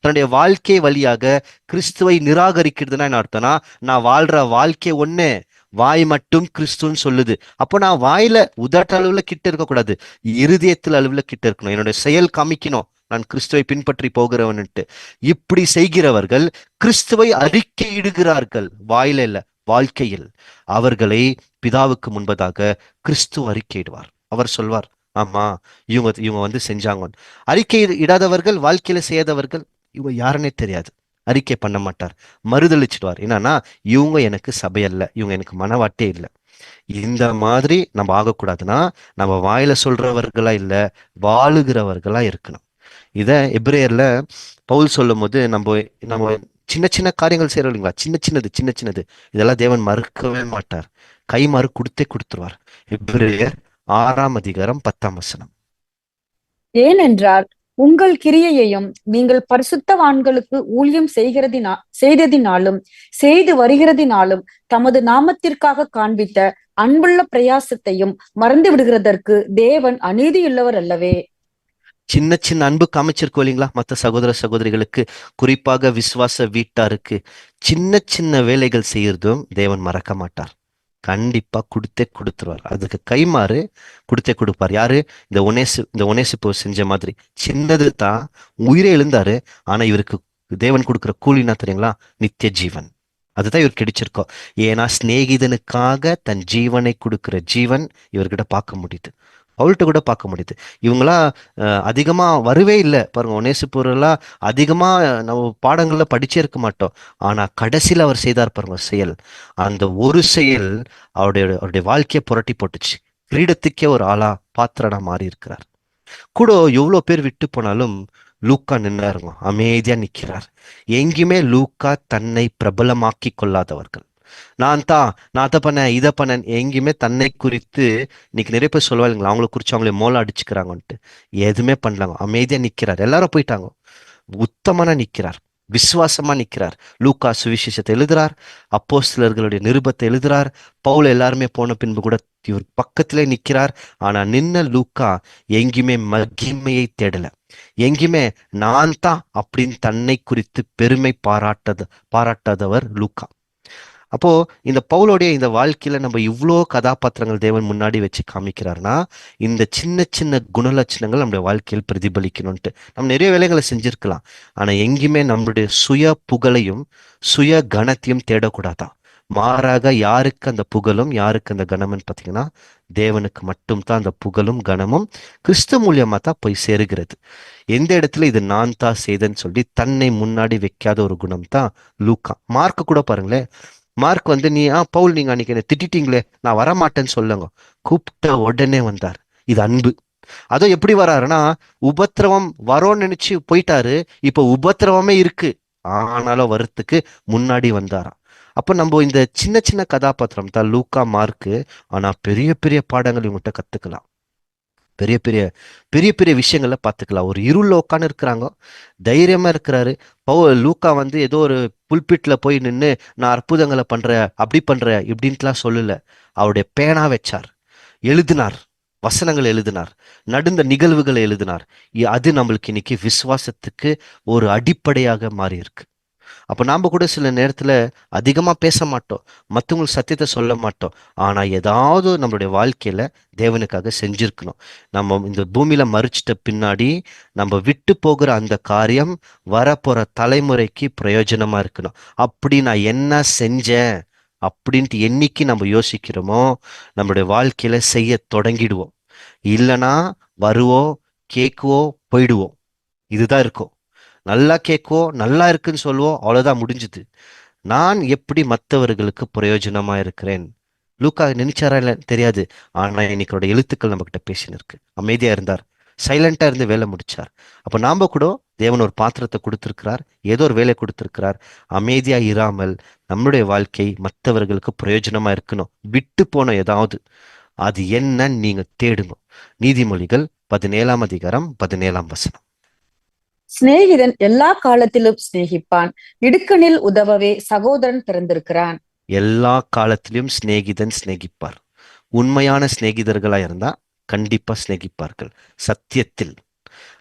தன்னுடைய வாழ்க்கை வழியாக கிறிஸ்துவை நிராகரிக்கிறதுனா என்ன அர்த்தம்னா, நான் வாழ்ற வாழ்க்கை ஒண்ணு, வாய் மட்டும் கிறிஸ்துன்னு சொல்லுது. அப்போ நான் வாயில உதட்ட அளவுல கிட்ட இருக்கக்கூடாது, இருதயத்தில் அளவுல கிட்ட இருக்கணும். என்னுடைய செயல் காமிக்கணும் நான் கிறிஸ்துவை பின்பற்றி போகிறவன்ட்டு. இப்படி செய்கிறவர்கள் கிறிஸ்துவை அறிக்கையிடுகிறார்கள், வாயில இல்ல வாழ்க்கையில். அவர்களை பிதாவுக்கு முன்பதாக கிறிஸ்து அறிக்கையிடுவார். அவர் சொல்வார், ஆமா இவங்க செஞ்சாங்க. அறிக்கை இடாதவர்கள், வாழ்க்கையில செய்யாதவர்கள், இவங்க யாருன்னே தெரியாது, அறிக்கை பண்ண மாட்டார், மறுதளிச்சிடுவார். என்னன்னா இவங்க எனக்கு சபையல்ல, இவங்க எனக்கு மனவாட்டே இல்லை. இந்த மாதிரி நம்ம ஆகக்கூடாதுன்னா நம்ம வாயில சொல்றவர்களா இல்ல வாழுகிறவர்களா இருக்கணும். இத எபிரேயர்ல பவுல் சொல்லும் போது நம்ம சின்ன சின்ன காரியங்கள் செய்யறோம் இல்லைங்களா, சின்ன சின்னது இதெல்லாம் தேவன் மறுக்கவே மாட்டார், கை மாறு கொடுத்துருவார். எபிரேயர் 6:10. ஏனென்றால் உங்கள் கிரியையையும் நீங்கள் பரிசுத்தவான்களுக்கு ஊழியம் செய்ததினாலும் செய்து வருகிறதினாலும் தமது நாமத்திற்காக காண்பித்த அன்புள்ள பிரயாசத்தையும் மறந்து விடுகிறதற்கு தேவன் அநீதியுள்ளவர் அல்லவே. சின்ன சின்ன அன்பு காமிச்சிருக்கோம் இல்லைங்களா மற்ற சகோதர சகோதரிகளுக்கு, குறிப்பாக விசுவாச வீட்டாருக்கு சின்ன சின்ன வேலைகள் செய்யறதும் தேவன் மறக்க மாட்டார், கண்டிப்பா கொடுத்துருவார். அதுக்கு கைமாறு கொடுப்பார். யாரு? இந்த ஒனேசிப்பு செஞ்ச மாதிரி. சின்னது தான், உயிரை எழுந்தாரு, ஆனா இவருக்கு தேவன் கொடுக்குற கூலினா தெரியுங்களா, நித்திய ஜீவன். அதுதான் இவர் கிடைச்சிருக்கோம். ஏன்னா சிநேகிதனுக்காக தன் ஜீவனை கொடுக்கிற ஜீவன் இவர்கிட்ட பார்க்க முடியுது, அவள்கிட்ட கூட பார்க்க முடியுது. இவங்களா அதிகமா வரவே இல்லை பாருங்க, ஒனேசிப்போரெல்லாம் அதிகமா நம்ம பாடங்கள்ல படிச்சே இருக்க மாட்டோம். ஆனா கடைசியில் அவர் செய்தார் பாருங்க செயல், அந்த ஒரு செயல் அவருடைய வாழ்க்கையை புரட்டி போட்டுச்சு. கிரீடத்துக்கே ஒரு ஆளா பாத்திரனா மாறி இருக்கிறார். கூட எவ்வளவு பேர் விட்டு போனாலும் லூக்கா நின்னாருங்க, அமைதியா நிக்கிறார். எங்கேயுமே லூக்கா தன்னை பிரபலமாக்கி கொள்ளாதவர்கள், நான் அதை பண்ணேன் இதை பண்ணேன், எங்கேயுமே தன்னை குறித்து இன்னைக்கு நிறைய பேர் சொல்லுவாங்களா, அவங்கள குறிச்சு அவங்களே மோளம் அடிச்சுக்கிறாங்கன்ட்டு. எதுவுமே பண்ணலாங்க, அமைதியா நிக்கிறார். எல்லாரும் போயிட்டாங்க, உத்தமனா நிக்கிறார், விசுவாசமா நிக்கிறார். லூக்கா சுவிசேஷத்தை எழுதுறார், அப்போஸ்தலர்களுடைய நிருபத்தை எழுதுறார். பவுல் எல்லாருமே போன பின்பு கூட இவர் பக்கத்திலே நிக்கிறார். ஆனா நின்ன லூக்கா எங்கேயுமே மகிமையை தேடல, எங்கேயுமே நான் தான் அப்படின்னு தன்னை குறித்து பெருமை பாராட்டாதவர் லூக்கா. அப்போ இந்த பவுலோடைய இந்த வாழ்க்கையில நம்ம இவ்வளோ கதாபாத்திரங்கள் தேவன் முன்னாடி வச்சு காமிக்கிறாருன்னா இந்த சின்ன சின்ன குணலட்சணங்கள் நம்முடைய வாழ்க்கையில் பிரதிபலிக்கணும்ட்டு நம்ம நிறைய வேலைகளை செஞ்சிருக்கலாம். ஆனா எங்கேயுமே நம்மளுடைய சுய புகழையும் சுய கனத்தையும் தேடக்கூடாதான். மாறாக யாருக்கு அந்த புகழும் யாருக்கு அந்த கனம்னு பார்த்தீங்கன்னா தேவனுக்கு மட்டும்தான் அந்த புகழும் கனமும் கிறிஸ்து மூலியமா தான் போய் சேருகிறது. எந்த இடத்துல இது நான் தான் செய்தேன்னு சொல்லி தன்னை முன்னாடி வைக்காத ஒரு குணம் தான் லூக்கா. மார்க் கூட பாருங்களேன், மார்க் நீ பவுல் நீங்க அன்னைக்கு என்ன திட்டிட்டீங்களே, நான் வரமாட்டேன்னு சொல்லுங்க, கூப்பிட்ட உடனே வந்தார். இது அன்பு. அதோ எப்படி வராருன்னா, உபத்திரவம் வரோன்னு நினைச்சு போயிட்டாரு, இப்ப உபத்திரவமே இருக்கு ஆனாலும் வரத்துக்கு முன்னாடி வந்தாராம். அப்ப நம்ம இந்த சின்ன சின்ன கதாபாத்திரம் தான் லூக்கா மார்க்கு, ஆனா பெரிய பெரிய பாடங்கள் இவங்ககிட்ட கத்துக்கலாம். பெரிய பெரிய பெரிய பெரிய விஷயங்கள்ல பார்த்துக்கலாம். ஒரு இருள்ல உட்காந்து இருக்கிறாங்க, தைரியமா இருக்கிறாரு. லூக்கா வந்து ஏதோ ஒரு புல்பிட்ல போய் நின்று நான் அற்புதங்களை பண்றேன், அப்படி பண்றேன் இப்படின்ட்டுலாம் சொல்லல. அவருடைய பேனா வச்சார், எழுதினார், வசனங்கள் எழுதினார், நடந்த நிகழ்வுகளை எழுதினார். அது நம்மளுக்கு இன்னைக்கு விசுவாசத்துக்கு ஒரு அடிப்படையாக மாறி இருக்கு. அப்ப நாம கூட சில நேரத்துல அதிகமா பேச மாட்டோம், மத்தவங்களுக்கு சத்தியத்தை சொல்ல மாட்டோம். ஆனா ஏதாவது நம்மளுடைய வாழ்க்கையில தேவனுக்காக செஞ்சிருக்கணும். நம்ம இந்த பூமியில மறிச்சிட்ட பின்னாடி நம்ம விட்டு போகிற அந்த காரியம் வரப்போற தலைமுறைக்கு பிரயோஜனமா இருக்கணும். அப்படி நான் என்ன செஞ்சேன் அப்படின்ட்டு என்னைக்கு நம்ம யோசிக்கிறோமோ நம்மளுடைய வாழ்க்கையில செய்ய தொடங்கிடுவோம். இல்லைன்னா வருவோம், கேக்குவோம், போயிடுவோம். இதுதான் இருக்கும். நல்லா கேட்குவோம், நல்லா இருக்குன்னு சொல்லுவோம், அவ்வளவுதான், முடிஞ்சுது. நான் எப்படி மற்றவர்களுக்கு பிரயோஜனமா இருக்கிறேன்? லூக்கா நினைச்சாரா இல்ல தெரியாது. ஆனா இன்னைக்கோட எழுத்துக்கள் நம்ம கிட்ட பேசின்னு இருக்கு. அமைதியா இருந்தார், சைலண்டா இருந்து வேலை முடிச்சார். அப்ப நாம கூட தேவன் ஒரு பாத்திரத்தை கொடுத்திருக்கிறார், ஏதோ ஒரு வேலை கொடுத்திருக்கிறார். அமைதியா இராமல் நம்மளுடைய வாழ்க்கை மற்றவர்களுக்கு பிரயோஜனமா இருக்கணும். விட்டு போன ஏதாவது அது என்னன்னு நீங்க தேடுங்க. நீதிமொழிகள் 17ஆம் அதிகாரம் 17ஆம் வசனம். சிநேகிதன் எல்லா காலத்திலும் சிநேகிப்பான், இடுக்கணில் உதவவே சகோதரன் பிறந்திருக்கிறான். எல்லா காலத்திலும் சிநேகிதன் சிநேகிப்பார். உண்மையான சிநேகிதர்களா இருந்தா கண்டிப்பா சிநேகிப்பார்கள் சத்தியத்தில்.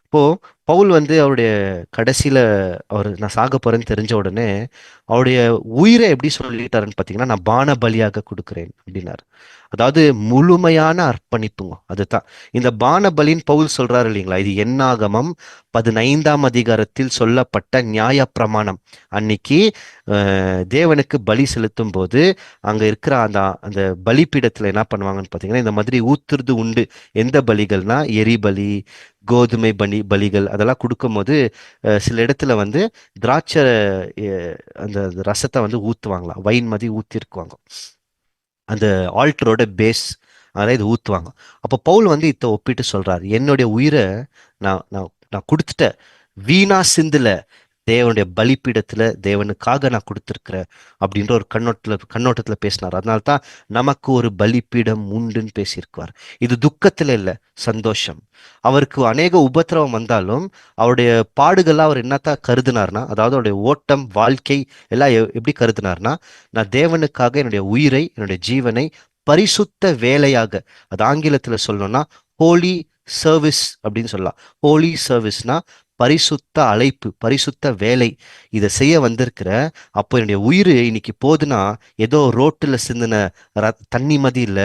இப்போ பவுல் வந்து அவருடைய கடைசியில அவர் நான் சாக போறேன்னு தெரிஞ்ச உடனே அவருடைய உயிரை எப்படி சொல்லிட்டாருன்னு பாத்தீங்கன்னா, நான் பான பலியாக கொடுக்கிறேன் அப்படின்னாரு. அதாவது முழுமையான அர்ப்பணிப்புங்க. அதுதான் இந்த பான பலின்னு பவுல் சொல்றாரு இல்லைங்களா. இது என்னாகமம் 15ஆம் அதிகாரத்தில் சொல்லப்பட்ட நியாய பிரமாணம். அன்னைக்கு தேவனுக்கு பலி செலுத்தும் போது அங்க இருக்கிற அந்த அந்த பலிப்பீடத்துல என்ன பண்ணுவாங்கன்னு பாத்தீங்கன்னா, இந்த மாதிரி ஊத்துறது உண்டு. எந்த பலிகள்னா எரிபலி, கோதுமை பலிகள் அதெல்லாம் கொடுக்கும்போது சில இடத்துல வந்து திராட்சை அந்த ரசத்தை வந்து ஊத்துவாங்களாம், வைன் மாதிரி ஊத்திருக்குவாங்க அந்த ஆல்டரோட பேஸ். அதெல்லாம் இது ஊத்துவாங்க. அப்போ பவுல் வந்து இதை ஒப்பிட்டு சொல்றாரு, என்னுடைய உயிரை நான் நான் நான் கொடுத்துட்டேன், வீணா சிந்துல, தேவனுடைய பலிப்பீடத்துல தேவனுக்காக நான் கொடுத்துருக்கிறேன் அப்படின்ற ஒரு கண்ணோட்டத்துல பேசினார். அதனால்தான் நமக்கு ஒரு பலிப்பீடம் உண்டுன்னு பேசியிருக்குவார். இது துக்கத்துல இல்லை, சந்தோஷம். அவருக்கு அநேக உபத்திரவம் வந்தாலும் அவருடைய பாடுகள்லாம் அவர் என்னத்தான் கருதினார்னா, அதாவது அவருடைய ஓட்டம் வாழ்க்கை எல்லாம் எப்படி கருதினார்னா, நான் தேவனுக்காக என்னுடைய உயிரை என்னுடைய ஜீவனை பரிசுத்த வேலையாக, அது ஆங்கிலத்துல சொல்லணும்னா ஹோலி சர்வீஸ் அப்படின்னு சொல்லலாம். ஹோலி சர்வீஸ்னா பரிசுத்த அழைப்பு, பரிசுத்த வேலை. இதை செய்ய வந்திருக்கிற. அப்போ என்னுடைய உயிர் இன்னைக்கு போதுன்னா ஏதோ ரோட்டுல சிந்தின தண்ணி மதி இல்ல,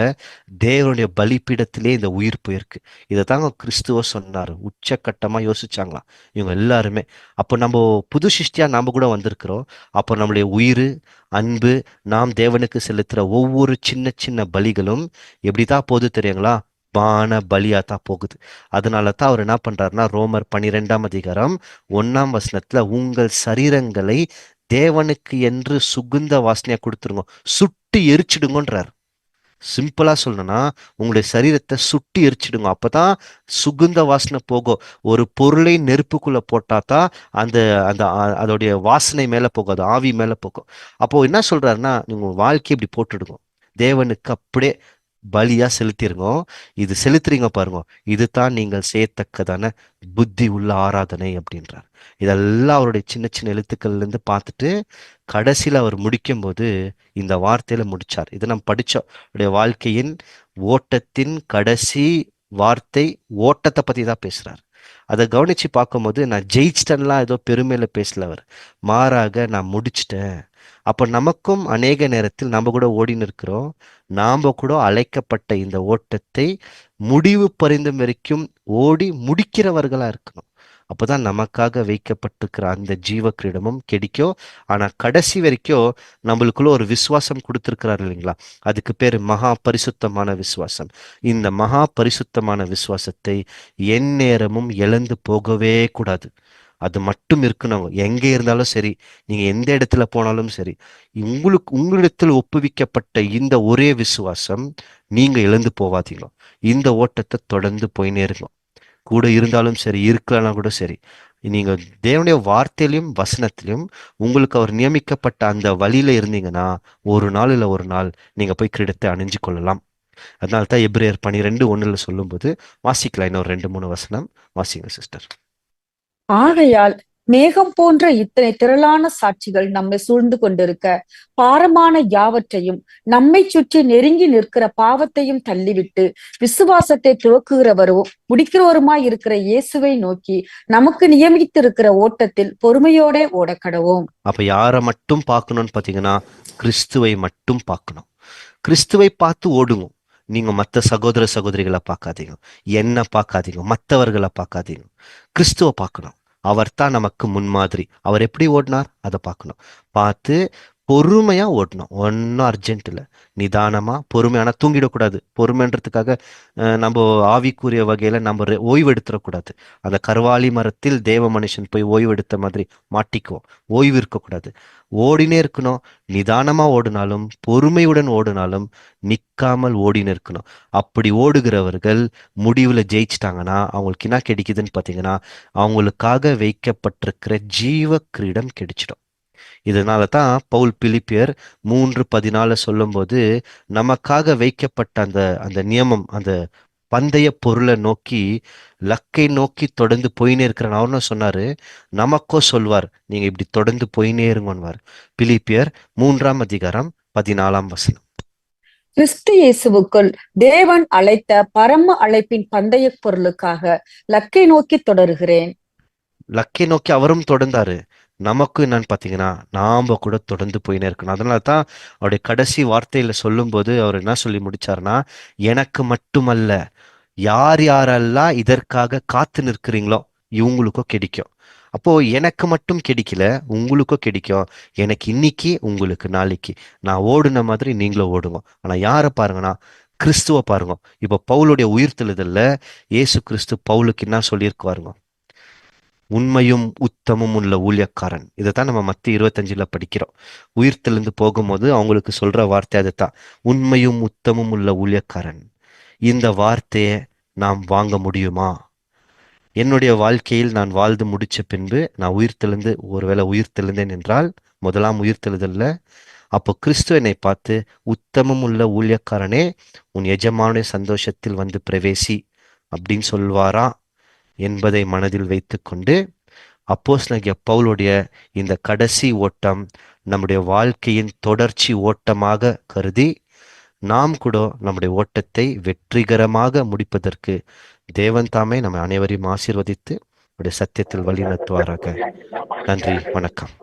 தேவனுடைய பலிப்பீடத்திலே இந்த உயிர் போயிருக்கு. இதை தாங்க கிறிஸ்துவ சொன்னாரு. உச்சக்கட்டமா யோசிச்சாங்களாம் இவங்க எல்லாருமே. அப்போ நம்ம புது சிருஷ்டியா நாம கூட வந்திருக்கிறோம். அப்போ நம்மளுடைய உயிர், அன்பு, நாம் தேவனுக்கு செலுத்துற ஒவ்வொரு சின்ன சின்ன பலிகளும் எப்படிதான் போகுது தெரியுங்களா? பான பலியா தான் போகுது. அதனால தான் அவர் என்ன பண்றாருன்னா, ரோமர் 12ஆம் அதிகாரம் 1ஆம் வசனத்துல உங்கள் சரீரங்களை தேவனுக்கு என்று சுகுந்த வாசனையா கொடுத்துருங்க, சுட்டு எரிச்சிடுங்கன்றார். சிம்பிளா சொல்லணும்னா உங்களுடைய சரீரத்தை சுட்டி எரிச்சிடுங்க, அப்பதான் சுகுந்த வாசனை போகும். ஒரு பொருளை நெருப்புக்குள்ள போட்டா தான் அந்த அந்த அதோடைய வாசனை மேல போகும், அது ஆவி மேல போகும். அப்போ என்ன சொல்றாருன்னா, நீங்க வாழ்க்கை இப்படி போட்டுடுங்க, தேவனுக்கு அப்படியே பலியா செலுத்திருங்க. இது செலுத்துறீங்க பாருங்க, இதுதான் நீங்கள் செய்யத்தக்கதான புத்தி உள்ள ஆராதனை அப்படின்றார். இதெல்லாம் அவருடைய சின்ன சின்ன எழுத்துக்கள்ல இருந்து பார்த்துட்டு கடைசியில அவர் முடிக்கும் போது இந்த வார்த்தையில முடிச்சார். இதை நம்ம படிச்சோம். அவருடைய வாழ்க்கையின் ஓட்டத்தின் கடைசி வார்த்தை ஓட்டத்தை பத்தி தான் பேசுறாரு. அதை கவனிச்சு பார்க்கும்போது நான் ஜெயிச்சிட்டேன்லாம் ஏதோ பெருமையில பேசல அவர், மாறாக நான் முடிச்சிட்டேன். அப்ப நமக்கும் அநேக நேரத்தில் நம்ம கூட ஓடின்னு இருக்கிறோம். நாம கூட அழைக்கப்பட்ட இந்த ஓட்டத்தை முடிவு பரிந்தும் வரைக்கும் ஓடி முடிக்கிறவர்களா இருக்கணும். அப்பதான் நமக்காக வைக்கப்பட்டிருக்கிற அந்த ஜீவ கிரீடமும் கிடைக்கும். ஆனா கடைசி வரைக்கும் நம்மளுக்குள்ள ஒரு விசுவாசம் கொடுத்திருக்கிறார் இல்லைங்களா, அதுக்கு பேரு மகா பரிசுத்தமான விசுவாசம். இந்த மகா பரிசுத்தமான விசுவாசத்தை எந்நேரமும் இழந்து போகவே கூடாது. அது மட்டும் இருக்கணும். எங்க இருந்தாலும் சரி, நீங்க எந்த இடத்துல போனாலும் சரி, உங்களிடத்தில் ஒப்புவிக்கப்பட்ட இந்த ஒரே விசுவாசம் நீங்க இழந்து போவாதீங்க. இந்த ஓட்டத்தை தொடர்ந்து போயினே இருங்க. கூட இருந்தாலும் சரி, இருக்கலன்னா கூட சரி, நீங்க தேவனுடைய வார்த்தையிலும் வசனத்திலும் உங்களுக்கு அவர் நியமிக்கப்பட்ட அந்த வழியில இருந்தீங்கன்னா ஒரு நாள் இல்ல ஒரு நாள் நீங்க போய் கிரீடத்தை அணிஞ்சு கொள்ளலாம். அதனால தான் எபிரேயர் 12:1 சொல்லும்போது வாசிக்கலாம். இன்னொரு 2-3 வசனம் வாசிங்க சிஸ்டர். ஆகையால் மேகம் போன்ற இத்தனை திரளான சாட்சிகள் நம்மை சூழ்ந்து கொண்டிருக்க, பாரமான யாவற்றையும் நம்மை சுற்றி நெருங்கி நிற்கிற பாவத்தையும் தள்ளிவிட்டு, விசுவாசத்தை துவக்குகிறவரும் முடிக்கிறவருமாய் இருக்கிற இயேசுவை நோக்கி நமக்கு நியமித்திருக்கிற ஓட்டத்தில் பொறுமையோட ஓடக்கடவோம். அப்ப யாரை மட்டும் பார்க்கணும்னு பாத்தீங்கன்னா, கிறிஸ்துவை மட்டும் பார்க்கணும். கிறிஸ்துவை பார்த்து ஓடுங்க. நீங்க மற்ற சகோதர சகோதரிகளை பார்க்காதீங்க, என்ன பார்க்காதீங்க, மற்றவர்களை பார்க்காதீங்க, கிறிஸ்துவ பார்க்கணும். அவர் தான் நமக்கு முன்மாதிரி. அவர் எப்படி ஓடினார் அதை பார்க்கணும். பார்த்து பொறுமையா ஓடணும். ஒன்றும் அர்ஜென்ட் இல்லை, நிதானமா பொறுமையான தூங்கிடக்கூடாது. பொறுமைன்றதுக்காக நம்ம ஆவிக்குரிய வகையில நம்ம ஓய்வு எடுத்துடக்கூடாது. அந்த கர்வாலி மரத்தில் தேவ மனுஷன் போய் ஓய்வு எடுத்த மாதிரி மாட்டிக்குவோம். ஓய்வு இருக்கக்கூடாது, ஓடினே இருக்கணும். நிதானமா ஓடினாலும் பொறுமையுடன் ஓடினாலும் நிக்காமல் ஓடினே இருக்கணும். அப்படி ஓடுகிறவர்கள் முடிவுல ஜெயிச்சிட்டாங்கன்னா அவங்களுக்கு என்ன கிடைக்குதுன்னு பார்த்தீங்கன்னா, அவங்களுக்காக வைக்கப்பட்டிருக்கிற ஜீவ கிரீடம் கிடைச்சிடும். இதனால தான் பவுல் பிலிப்பியர் 3:14 சொல்லும்போது, நமக்காக வைக்கப்பட்ட அந்த அந்த நியமம், அந்த பந்தய பொருளை நோக்கி, லக்கை நோக்கி தொடர்ந்து போயினே இருக்கிறான். அவர்னு சொன்னாரு, நமக்கோ சொல்வார், நீங்க இப்படி தொடர்ந்து போயினே இருங்கன்வார். பிலிப்பியர் 3:14 கிறிஸ்து இயேசுவுக்குள் தேவன் அழைத்த பரம அழைப்பின் பந்தய பொருளுக்காக லக்கை நோக்கி தொடருகிறேன். லக்கை நோக்கி அவரும் தொடர்ந்தாரு. நமக்கும் என்னன்னு பார்த்தீங்கன்னா, நாம கூட தொடர்ந்து போயினே இருக்கணும். அதனால தான் அவருடைய கடைசி வார்த்தையில சொல்லும்போது அவர் என்ன சொல்லி முடிச்சாருன்னா, எனக்கு மட்டுமல்ல, யார் யாரெல்லாம் இதற்காக காத்து நிற்கிறீங்களோ இவங்களுக்கும் கிடைக்கும். அப்போ எனக்கு மட்டும் கிடைக்கல, உங்களுக்கும் கிடைக்கும். எனக்கு இன்னைக்கு, உங்களுக்கு நாளைக்கு. நான் ஓடுன மாதிரி நீங்களும் ஓடுங்க. ஆனா யாரை பாருங்கன்னா, கிறிஸ்துவ பாருங்க. இப்போ பவுலுடைய உயிர்த்தெழுதல்ல இயேசு கிறிஸ்து பவுலுக்கு என்ன சொல்லியிருக்குவாருங்க? உண்மையும் உத்தமும் உள்ள ஊழியக்காரன். இதைத்தான் நம்ம மத்திய 25 படிக்கிறோம். உயிர்த்தெழுந்து போகும்போது அவங்களுக்கு சொல்ற வார்த்தை அதுதான், உண்மையும் உத்தமும் உள்ள ஊழியக்காரன். இந்த வார்த்தையை நாம் வாங்க முடியுமா? என்னுடைய வாழ்க்கையில் நான் வாழ்ந்து முடிச்ச பின்பு நான் உயிர்த்தெழுந்து, ஒருவேளை உயிர்த்தெழுந்தேன் என்றால் முதலாம் உயிர்த்தெழுதல்ல, அப்போ கிறிஸ்து என்னை பார்த்து, உத்தமம் உள்ள ஊழியக்காரனே, உன் எஜமானுடைய சந்தோஷத்தில் வந்து பிரவேசி அப்படின்னு சொல்வாரா என்பதை மனதில் வைத்துக்கொண்டு, அப்போஸ்தலனாகிய பவுலுடைய இந்த கடைசி ஓட்டம் நம்முடைய வாழ்க்கையின் தொடர்ச்சி ஓட்டமாக கருதி, நாம் கூட நம்முடைய ஓட்டத்தை வெற்றிகரமாக முடிப்பதற்கு தேவன் தாமே நம்ம அனைவரையும் ஆசீர்வதித்து அவருடைய சத்தியத்தில் வழி நடத்துவாராக. நன்றி, வணக்கம்.